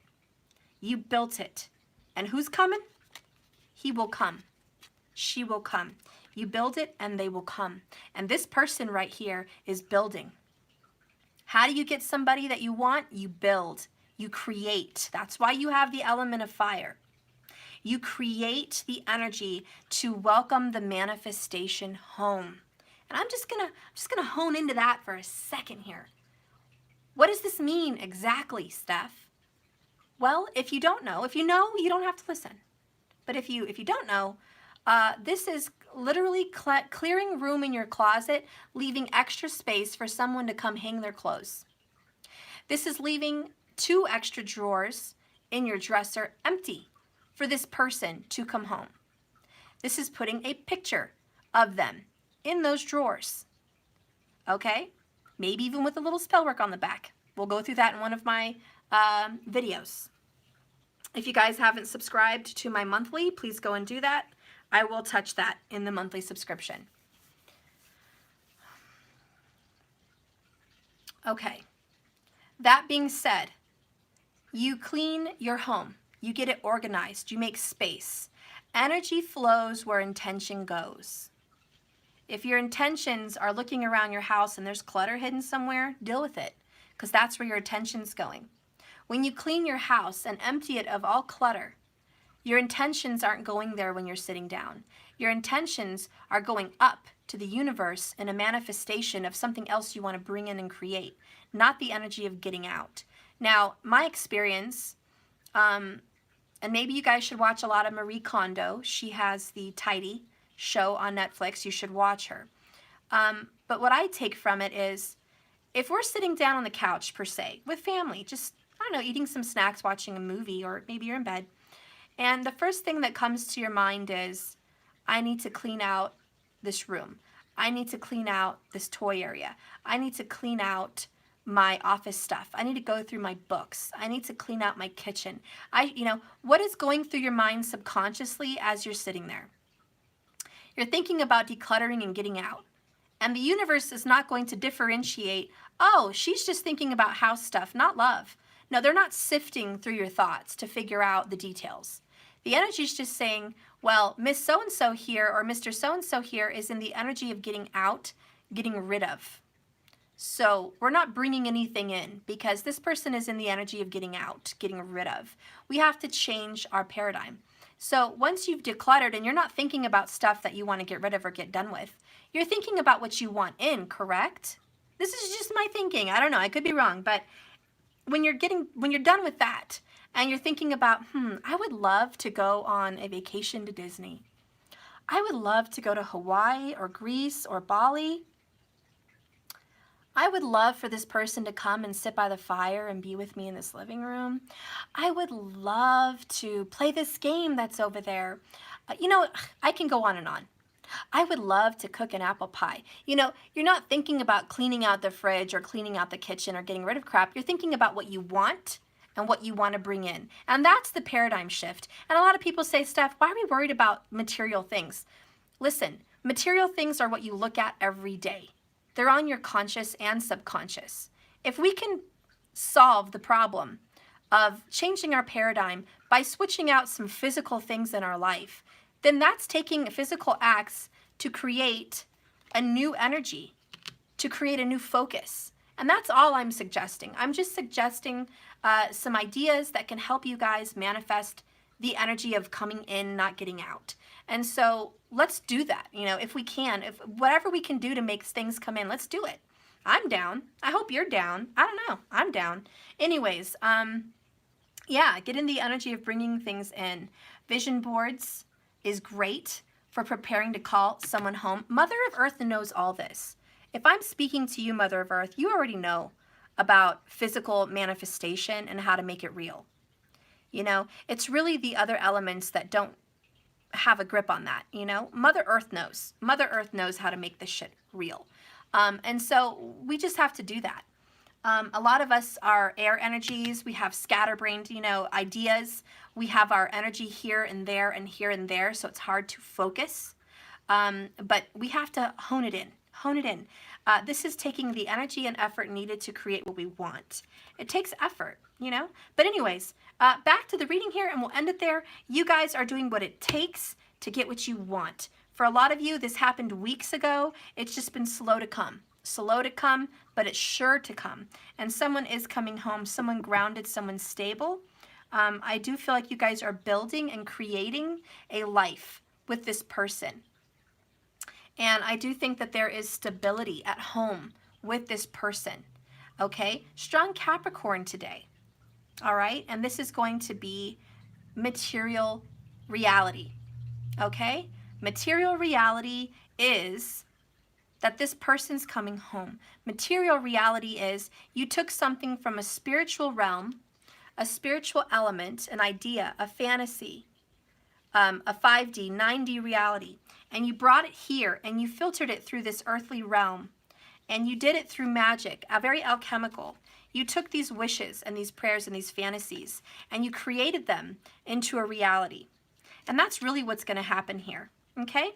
You built it. And who's coming? He will come. She will come. You build it and they will come. And this person right here is building. How do you get somebody that you want? You build. You create. That's why you have the element of fire. You create the energy to welcome the manifestation home. And I'm just gonna hone into that for a second here. What does this mean exactly, Steph? Well, if you don't know, if you know, you don't have to listen. But if you don't know, this is literally clearing room in your closet, leaving extra space for someone to come hang their clothes. This is leaving 2 extra drawers in your dresser empty for this person to come home. This is putting a picture of them in those drawers, okay? Maybe even with a little spell work on the back. We'll go through that in one of my videos. If you guys haven't subscribed to my monthly, please go and do that. I will touch that in the monthly subscription. Okay, that being said, you clean your home. You get it organized. You make space. Energy flows where intention goes. If your intentions are looking around your house and there's clutter hidden somewhere, deal with it, because that's where your attention's going. When you clean your house and empty it of all clutter, your intentions aren't going there when you're sitting down. Your intentions are going up to the universe in a manifestation of something else you want to bring in and create, not the energy of getting out. Now, my experience, and maybe you guys should watch a lot of Marie Kondo. She has the Tidy show on Netflix. You should watch her. But what I take from it is, if we're sitting down on the couch, per se, with family, just, I don't know, eating some snacks, watching a movie, or maybe you're in bed, and the first thing that comes to your mind is, I need to clean out this room. I need to clean out this toy area. I need to clean out my office stuff. I need to go through my books. I need to clean out my kitchen. What is going through your mind subconsciously as you're sitting there? You're thinking about decluttering and getting out. And the universe is not going to differentiate, oh, she's just thinking about house stuff, not love. No, they're not sifting through your thoughts to figure out the details. The energy is just saying, well, Miss So-and-so here or Mr. So-and-so here is in the energy of getting out, getting rid of. So we're not bringing anything in because this person is in the energy of getting out, getting rid of. We have to change our paradigm. So once you've decluttered and you're not thinking about stuff that you want to get rid of or get done with, you're thinking about what you want in, correct? This is just my thinking. I don't know. I could be wrong. But when you're done with that and you're thinking about, I would love to go on a vacation to Disney. I would love to go to Hawaii or Greece or Bali. I would love for this person to come and sit by the fire and be with me in this living room. I would love to play this game that's over there. I can go on and on. I would love to cook an apple pie. You're not thinking about cleaning out the fridge or cleaning out the kitchen or getting rid of crap. You're thinking about what you want and what you want to bring in. And that's the paradigm shift. And a lot of people say, Steph, why are we worried about material things? Listen, material things are what you look at every day. They're on your conscious and subconscious. If we can solve the problem of changing our paradigm by switching out some physical things in our life, then that's taking physical acts to create a new energy, to create a new focus. And that's all I'm suggesting. I'm just suggesting some ideas that can help you guys manifest the energy of coming in, not getting out. And so let's do that, if we can, if whatever we can do to make things come in, let's do it. I'm down. I hope you're down. I don't know. I'm down. Anyways, yeah, get in the energy of bringing things in. Vision boards is great for preparing to call someone home. Mother of Earth knows all this. If I'm speaking to you, Mother of Earth, you already know about physical manifestation and how to make it real. It's really the other elements that don't have a grip on that. Mother Earth knows. Mother Earth knows how to make this shit real. And so we just have to do that. A lot of us are air energies. We have scatterbrained, ideas. We have our energy here and there and here and there, so it's hard to focus. But we have to hone it in. Hone it in. This is taking the energy and effort needed to create what we want. It takes effort, But anyways, back to the reading here, and we'll end it there. You guys are doing what it takes to get what you want. For a lot of you, this happened weeks ago. It's just been slow to come. Slow to come, but it's sure to come. And someone is coming home, someone grounded, someone stable. I do feel like you guys are building and creating a life with this person. And I do think that there is stability at home with this person. Okay? Strong Capricorn today. All right? And this is going to be material reality. Okay? Material reality is that this person's coming home. Material reality is you took something from a spiritual realm, a spiritual element, an idea, a fantasy, a 5D, 9D reality, and you brought it here and you filtered it through this earthly realm, and you did it through magic, very alchemical. You took these wishes and these prayers and these fantasies and you created them into a reality. And that's really what's going to happen here. Okay?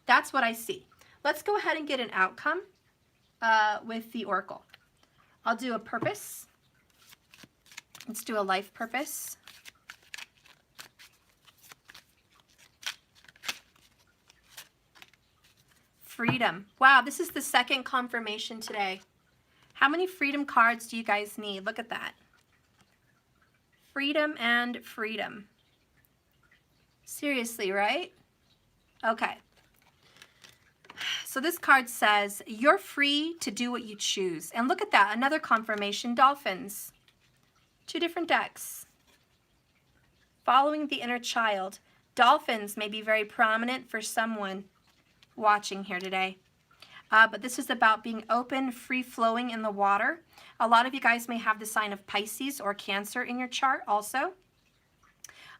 That's what I see. Let's go ahead and get an outcome with the Oracle. I'll do a purpose. Let's do a life purpose. Freedom. Wow, this is the second confirmation today. How many freedom cards do you guys need? Look at that. Freedom and freedom. Seriously, right? Okay. So this card says, you're free to do what you choose. And look at that, another confirmation, dolphins. 2 different decks. Following the inner child. Dolphins may be very prominent for someone watching here today. But this is about being open, free-flowing in the water. A lot of you guys may have the sign of Pisces or Cancer in your chart also.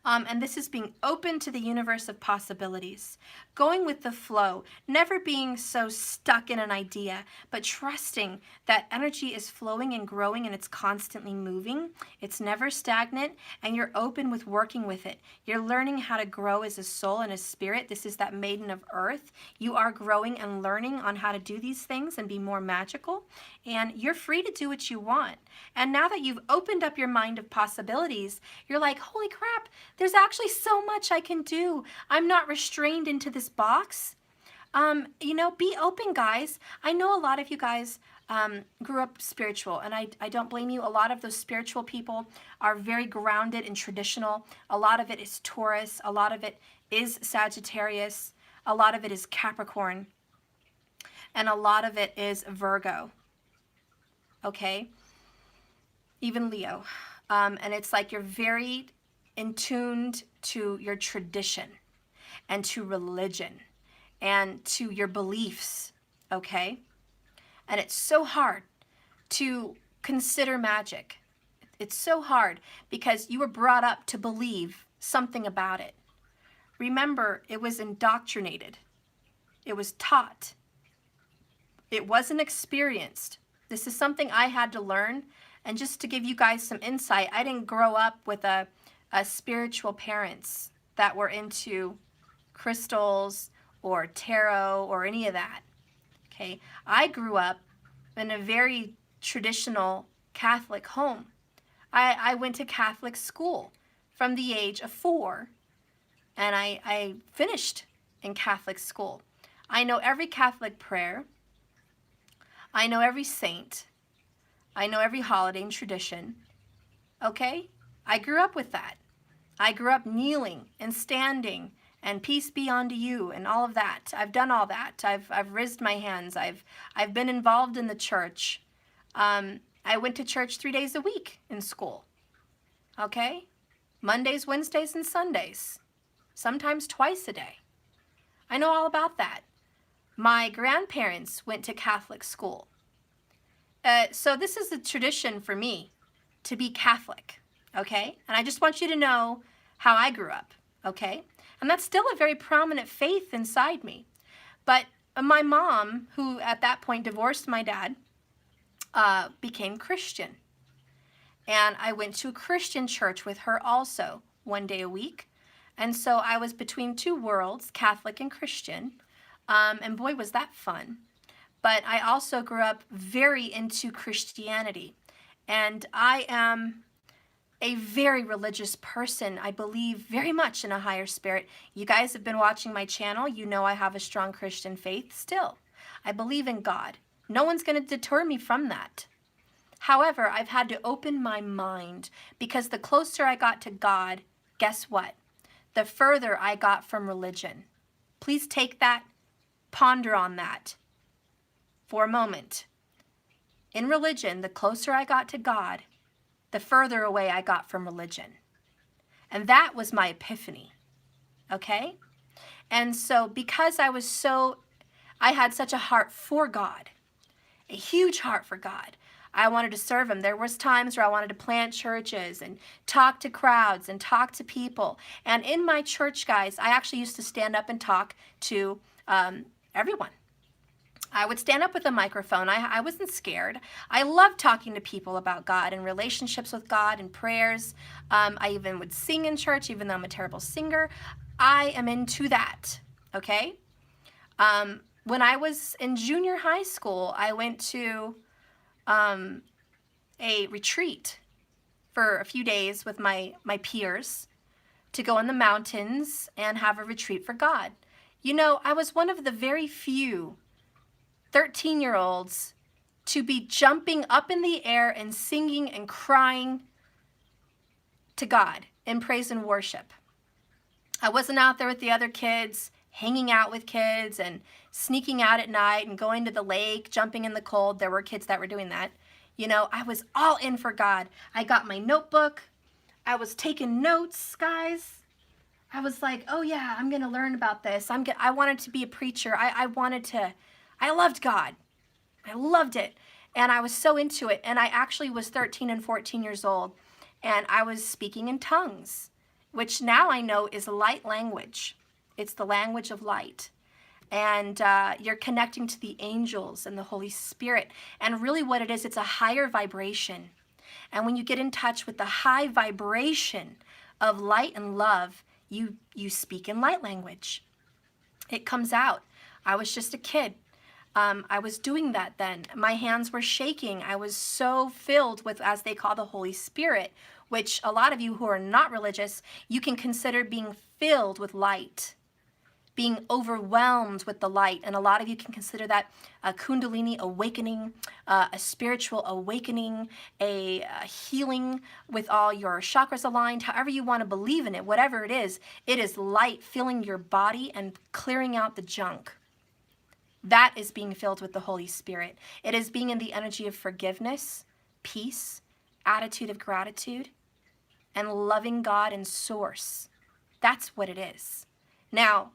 And this is being open to the universe of possibilities, going with the flow, never being so stuck in an idea, but trusting that energy is flowing and growing and it's constantly moving. It's never stagnant, and you're open with working with it. You're learning how to grow as a soul and a spirit. This is that Maiden of Earth. You are growing and learning on how to do these things and be more magical, and you're free to do what you want. And now that you've opened up your mind of possibilities, you're like, holy crap, there's actually so much I can do. I'm not restrained into this box. You know, be open, guys. I know a lot of you guys grew up spiritual, and I don't blame you. A lot of those spiritual people are very grounded and traditional. A lot of it is Taurus. A lot of it is Sagittarius. A lot of it is Capricorn. And a lot of it is Virgo. Okay? Even Leo. And it's like you're very in tuned to your tradition and to religion and to your beliefs, okay? And it's so hard to consider magic. It's so hard because you were brought up to believe something about it. Remember, it was indoctrinated. It was taught. It wasn't experienced. This is something I had to learn. And just to give you guys some insight, I didn't grow up with a spiritual parents that were into crystals or tarot or any of that. Okay, I grew up in a very traditional Catholic home. I went to Catholic school from the age of 4, and I finished in Catholic school. I know every Catholic prayer. I know every saint. I know every holiday and tradition. Okay? I grew up with that. I grew up kneeling and standing and peace be unto you and all of that. I've done all that. I've raised my hands. I've been involved in the church. I went to church 3 days a week in school. Okay? Mondays, Wednesdays, and Sundays. Sometimes twice a day. I know all about that. My grandparents went to Catholic school. So this is a tradition for me to be Catholic, okay? And I just want you to know how I grew up, okay? And that's still a very prominent faith inside me. But my mom, who at that point divorced my dad, became Christian. And I went to a Christian church with her also 1 day a week. And so I was between two worlds, Catholic and Christian. And boy, was that fun. But I also grew up very into Christianity. And I am a very religious person. I believe very much in a higher spirit. You guys have been watching my channel. You know I have a strong Christian faith still. I believe in God. No one's going to deter me from that. However, I've had to open my mind because the closer I got to God, guess what? The further I got from religion. Please take that, ponder on that for a moment. In religion, the closer I got to God, the further away I got from religion. And that was my epiphany, okay? And so because I had such a heart for God, a huge heart for God, I wanted to serve him. There was times where I wanted to plant churches and talk to crowds and talk to people. And in my church, guys, I actually used to stand up and talk to everyone. I would stand up with a microphone. I wasn't scared. I loved talking to people about God and relationships with God and prayers. I even would sing in church, even though I'm a terrible singer. I am into that, okay? When I was in junior high school, I went to a retreat for a few days with my peers to go in the mountains and have a retreat for God. You know, I was one of the very few 13-year-olds to be jumping up in the air and singing and crying to God in praise and worship. I wasn't out there with the other kids, hanging out with kids and sneaking out at night and going to the lake, jumping in the cold. There were kids that were doing that. You know, I was all in for God. I got my notebook. I was taking notes, guys. I was like, oh yeah, I'm going to learn about this. I wanted to be a preacher. I loved God. I loved it. And I was so into it. And I actually was 13 and 14 years old. And I was speaking in tongues. which now I know is light language. It's the language of light. And you're connecting to the angels and the Holy Spirit. And really what it is, it's a higher vibration. And when you get in touch with the high vibration of light and love, you speak in light language. It comes out. I was just a kid. I was doing that then. My hands were shaking. I was so filled with, as they call, the Holy Spirit, which a lot of you who are not religious, you can consider being filled with light, being overwhelmed with the light. And a lot of you can consider that a Kundalini awakening, a spiritual awakening, a healing with all your chakras aligned, however you want to believe in it, whatever it is light filling your body and clearing out the junk. That is being filled with the Holy Spirit. It is being in the energy of forgiveness, peace, attitude of gratitude, and loving God and source. That's what it is. Now,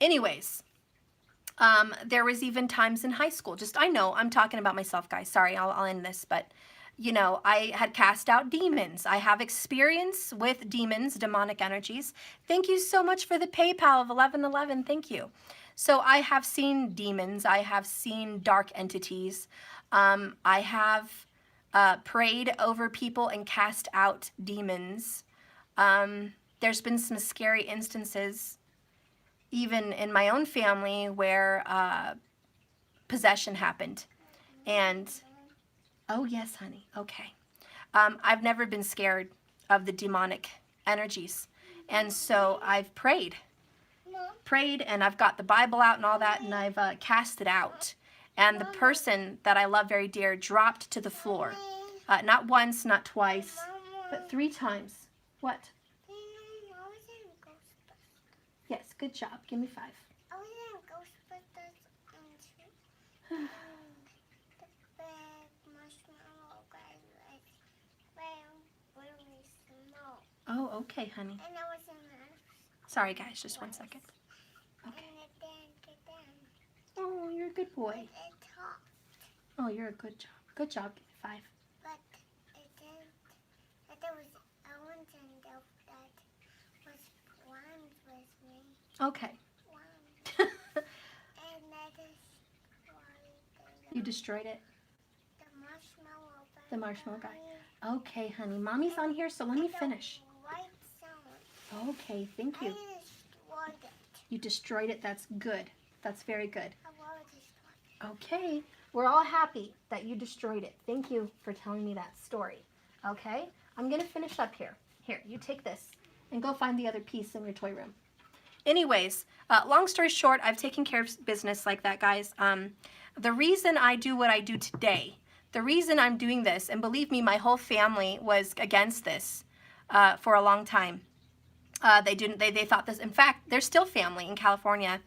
anyways, there was even times in high school, I know I'm talking about myself, guys. Sorry, I'll end this, but you know, I had cast out demons. I have experience with demons, demonic energies. Thank you so much for the PayPal of 1111. Thank you. So I have seen demons. I have seen dark entities. I have prayed over people and cast out demons. There's been some scary instances, even in my own family, where possession happened. And, oh yes, honey, okay. I've never been scared of the demonic energies. And so I've prayed, and I've got the Bible out and all that, and I've cast it out. And the person that I love very dear dropped to the floor. Not once, not twice, but 3 times. What? Yes, good job. Give me 5. Oh, okay, honey. Sorry, guys, just 1 second. Okay. Oh, you're a good boy. Oh, you're a good job. Good job. Give me 5. But it didn't. There was Owens and that was one with me. Okay. One. And that is why you destroyed it. The marshmallow guy. Okay, honey. Mommy's on here, so let me finish. Okay, thank you. You destroyed it. That's good. That's very good. Okay. We're all happy that you destroyed it. Thank you for telling me that story. Okay? I'm going to finish up here. Here, you take this and go find the other piece in your toy room. Anyways, long story short, I've taken care of business like that, guys. The reason I do what I do today, the reason I'm doing this, and believe me, my whole family was against this for a long time. They thought this, in fact, they're still family in California.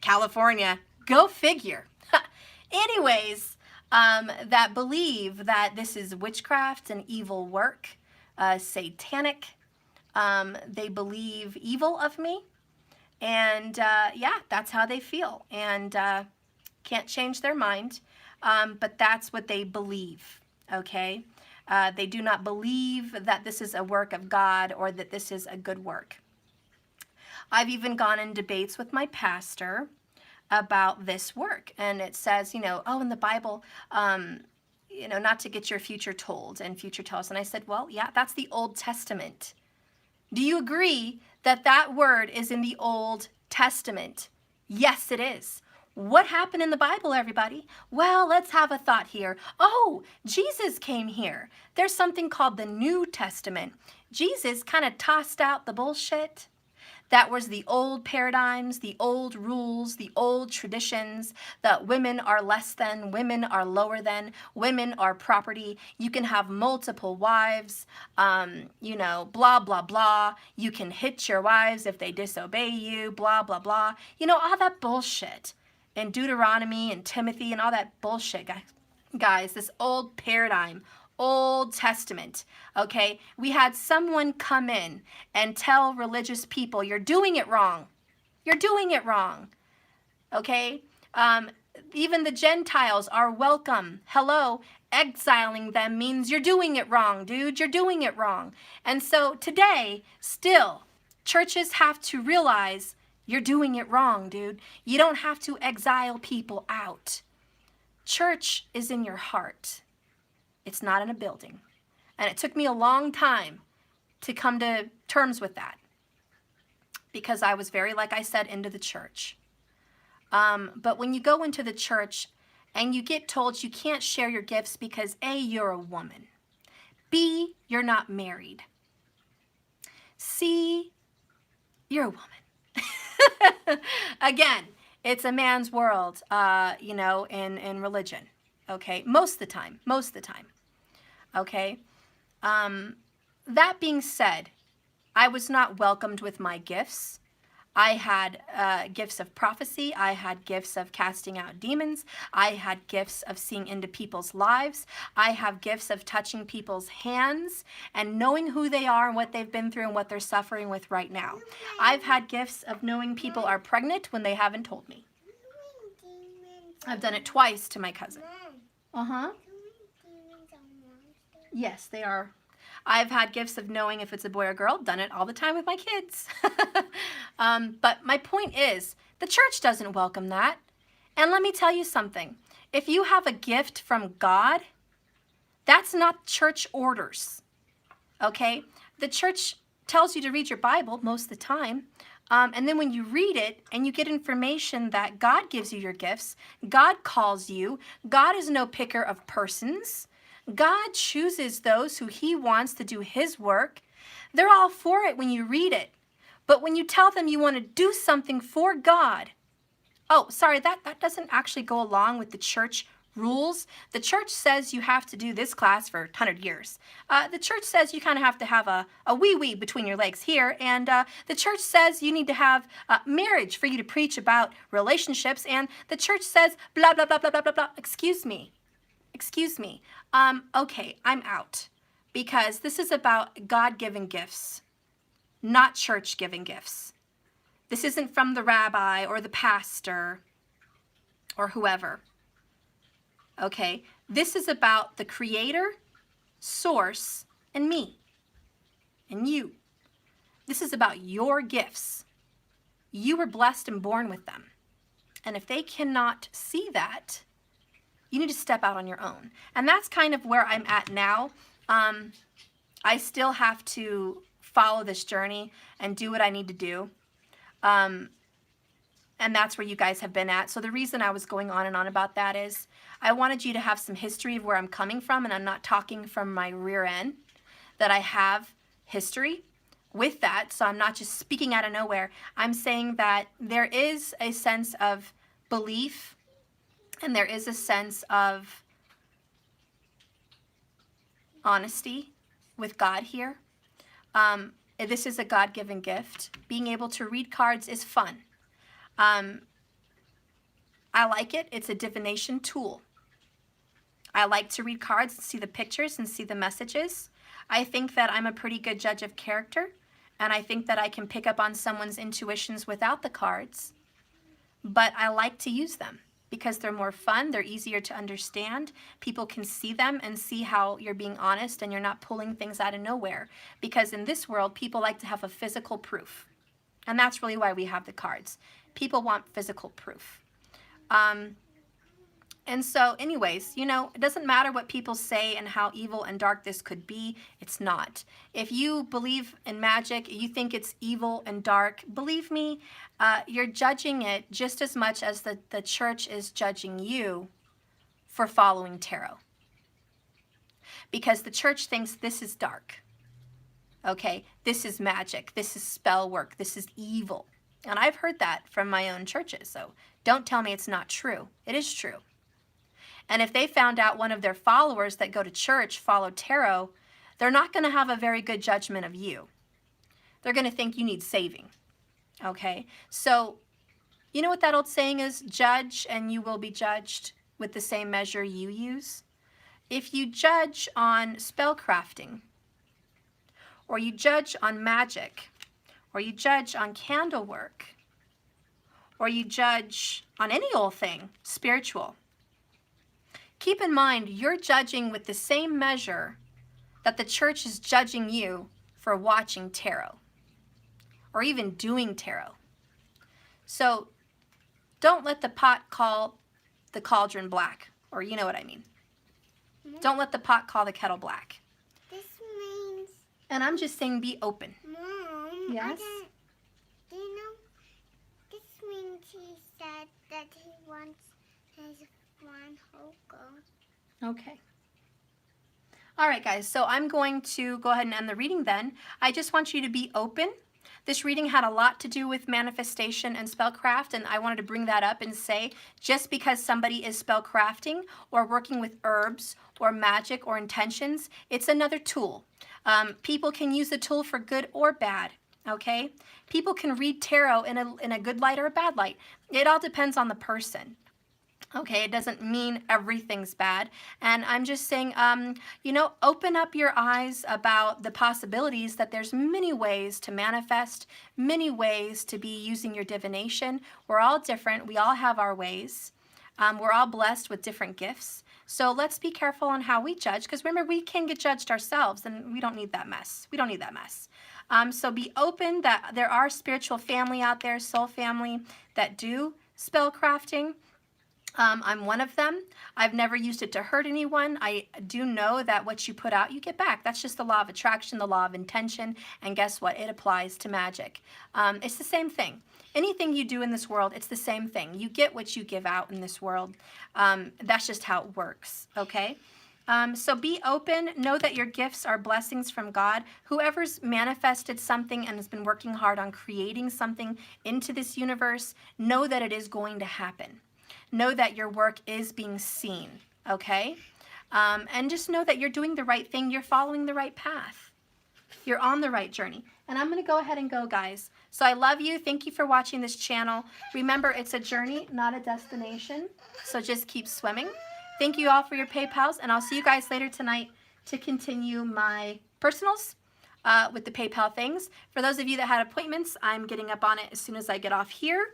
California, go figure. Anyways, that believe that this is witchcraft and evil work, satanic. They believe evil of me. And yeah, that's how they feel. And can't change their mind. But that's what they believe, okay? They do not believe that this is a work of God or that this is a good work. I've even gone in debates with my pastor about this work. And it says, you know, oh, in the Bible, you know, not to get your future told and future tells. And I said, well, yeah, that's the Old Testament. Do you agree that that word is in the Old Testament? Yes, it is. What happened in the Bible, everybody? Well, let's have a thought here. Oh, Jesus came here. There's something called the New Testament. Jesus kind of tossed out the bullshit. That was the old paradigms, the old rules, the old traditions, that women are less than, women are lower than, women are property. You can have multiple wives, you know, blah, blah, blah. You can hit your wives if they disobey you, blah, blah, blah. You know, all that bullshit. And Deuteronomy and Timothy and all that bullshit, guys, this old paradigm, Old Testament, okay? We had someone come in and tell religious people, you're doing it wrong. You're doing it wrong, okay? Even the Gentiles are welcome. Hello, exiling them means you're doing it wrong, dude. You're doing it wrong. And so today, still, churches have to realize you're doing it wrong, dude. You don't have to exile people out. Church is in your heart. It's not in a building. And it took me a long time to come to terms with that, because I was very, like I said, into the church. But when you go into the church and you get told you can't share your gifts because A, you're a woman, B, you're not married, C, you're a woman. Again, it's a man's world, you know, in religion, okay? Most of the time, okay? That being said, I was not welcomed with my gifts. I had gifts of prophecy. I had gifts of casting out demons. I had gifts of seeing into people's lives. I have gifts of touching people's hands and knowing who they are and what they've been through and what they're suffering with right now. I've had gifts of knowing people are pregnant when they haven't told me. I've done it twice to my cousin. Uh-huh. Yes, they are. I've had gifts of knowing if it's a boy or girl, done it all the time with my kids. But my point is, the church doesn't welcome that. And let me tell you something. If you have a gift from God, that's not church orders, okay? The church tells you to read your Bible most of the time. And then when you read it and you get information that God gives you your gifts, God calls you, God is no picker of persons. God chooses those who he wants to do his work. They're all for it when you read it. But when you tell them you want to do something for God, oh, sorry, that doesn't actually go along with the church rules. The church says you have to do this class for 100 years. The church says you kind of have to have a wee-wee between your legs here. And the church says you need to have marriage for you to preach about relationships. And the church says blah, blah, blah, blah, blah, blah, blah. Excuse me. Okay, I'm out, because this is about God-given gifts, not church-given gifts. This isn't from the rabbi or the pastor or whoever. Okay, this is about the creator, source, and me, and you. This is about your gifts. You were blessed and born with them. And if they cannot see that, you need to step out on your own. And that's kind of where I'm at now. I still have to follow this journey and do what I need to do. And that's where you guys have been at. So the reason I was going on and on about that is I wanted you to have some history of where I'm coming from, and I'm not talking from my rear end, that I have history with that. So I'm not just speaking out of nowhere. I'm saying that there is a sense of belief, and there is a sense of honesty with God here. This is a God-given gift. Being able to read cards is fun. I like it. It's a divination tool. I like to read cards and see the pictures and see the messages. I think that I'm a pretty good judge of character, and I think that I can pick up on someone's intuitions without the cards, but I like to use them, because they're more fun, they're easier to understand. People can see them and see how you're being honest and you're not pulling things out of nowhere. Because in this world, people like to have a physical proof. And that's really why we have the cards. People want physical proof. And so anyways, you know, it doesn't matter what people say and how evil and dark this could be. It's not. If you believe in magic, you think it's evil and dark, believe me, you're judging it just as much as the church is judging you for following tarot. Because the church thinks this is dark. Okay, this is magic, this is spell work, this is evil. And I've heard that from my own churches, so don't tell me it's not true. It is true. And if they found out one of their followers that go to church follow tarot, they're not going to have a very good judgment of you. They're going to think you need saving. Okay? So, you know what that old saying is? Judge and you will be judged with the same measure you use. If you judge on spellcasting, or you judge on magic, or you judge on candle work, or you judge on any old thing spiritual, keep in mind you're judging with the same measure that the church is judging you for watching tarot or even doing tarot. So don't let the pot call the cauldron black, or you know what I mean. Don't let the pot call the kettle black. This means... And I'm just saying be open. Mom, yes? Do you know, this means he said that he wants his one whole girl. Okay. All right, guys, so I'm going to go ahead and end the reading then. I just want you to be open. This reading had a lot to do with manifestation and spellcraft, and I wanted to bring that up and say, just because somebody is spellcrafting or working with herbs or magic or intentions, it's another tool. People can use the tool for good or bad, okay? People can read tarot in a good light or a bad light. It all depends on the person. Okay, it doesn't mean everything's bad. And I'm just saying, you know, open up your eyes about the possibilities that there's many ways to manifest, many ways to be using your divination. We're all different. We all have our ways. We're all blessed with different gifts. So let's be careful on how we judge, because remember, we can get judged ourselves, and we don't need that mess. We don't need that mess. So be open that there are spiritual family out there, soul family, that do spell crafting. I'm one of them. I've never used it to hurt anyone. I do know that what you put out, you get back. That's just the law of attraction, the law of intention, and guess what? It applies to magic. It's the same thing. Anything you do in this world, it's the same thing. You get what you give out in this world. That's just how it works, okay? So be open. Know that your gifts are blessings from God. Whoever's manifested something and has been working hard on creating something into this universe, know that it is going to happen. Know that your work is being seen, okay? And just know that you're doing the right thing. You're following the right path. You're on the right journey. And I'm going to go ahead and go, guys. So I love you. Thank you for watching this channel. Remember, it's a journey, not a destination. So just keep swimming. Thank you all for your PayPals. And I'll see you guys later tonight to continue my personals with the PayPal things. For those of you that had appointments, I'm getting up on it as soon as I get off here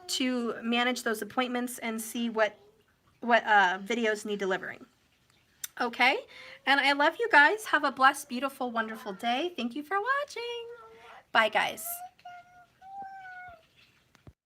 to manage those appointments and see what videos need delivering. Okay? And I love you guys. Have a blessed, beautiful, wonderful day. Thank you for watching. Bye, guys.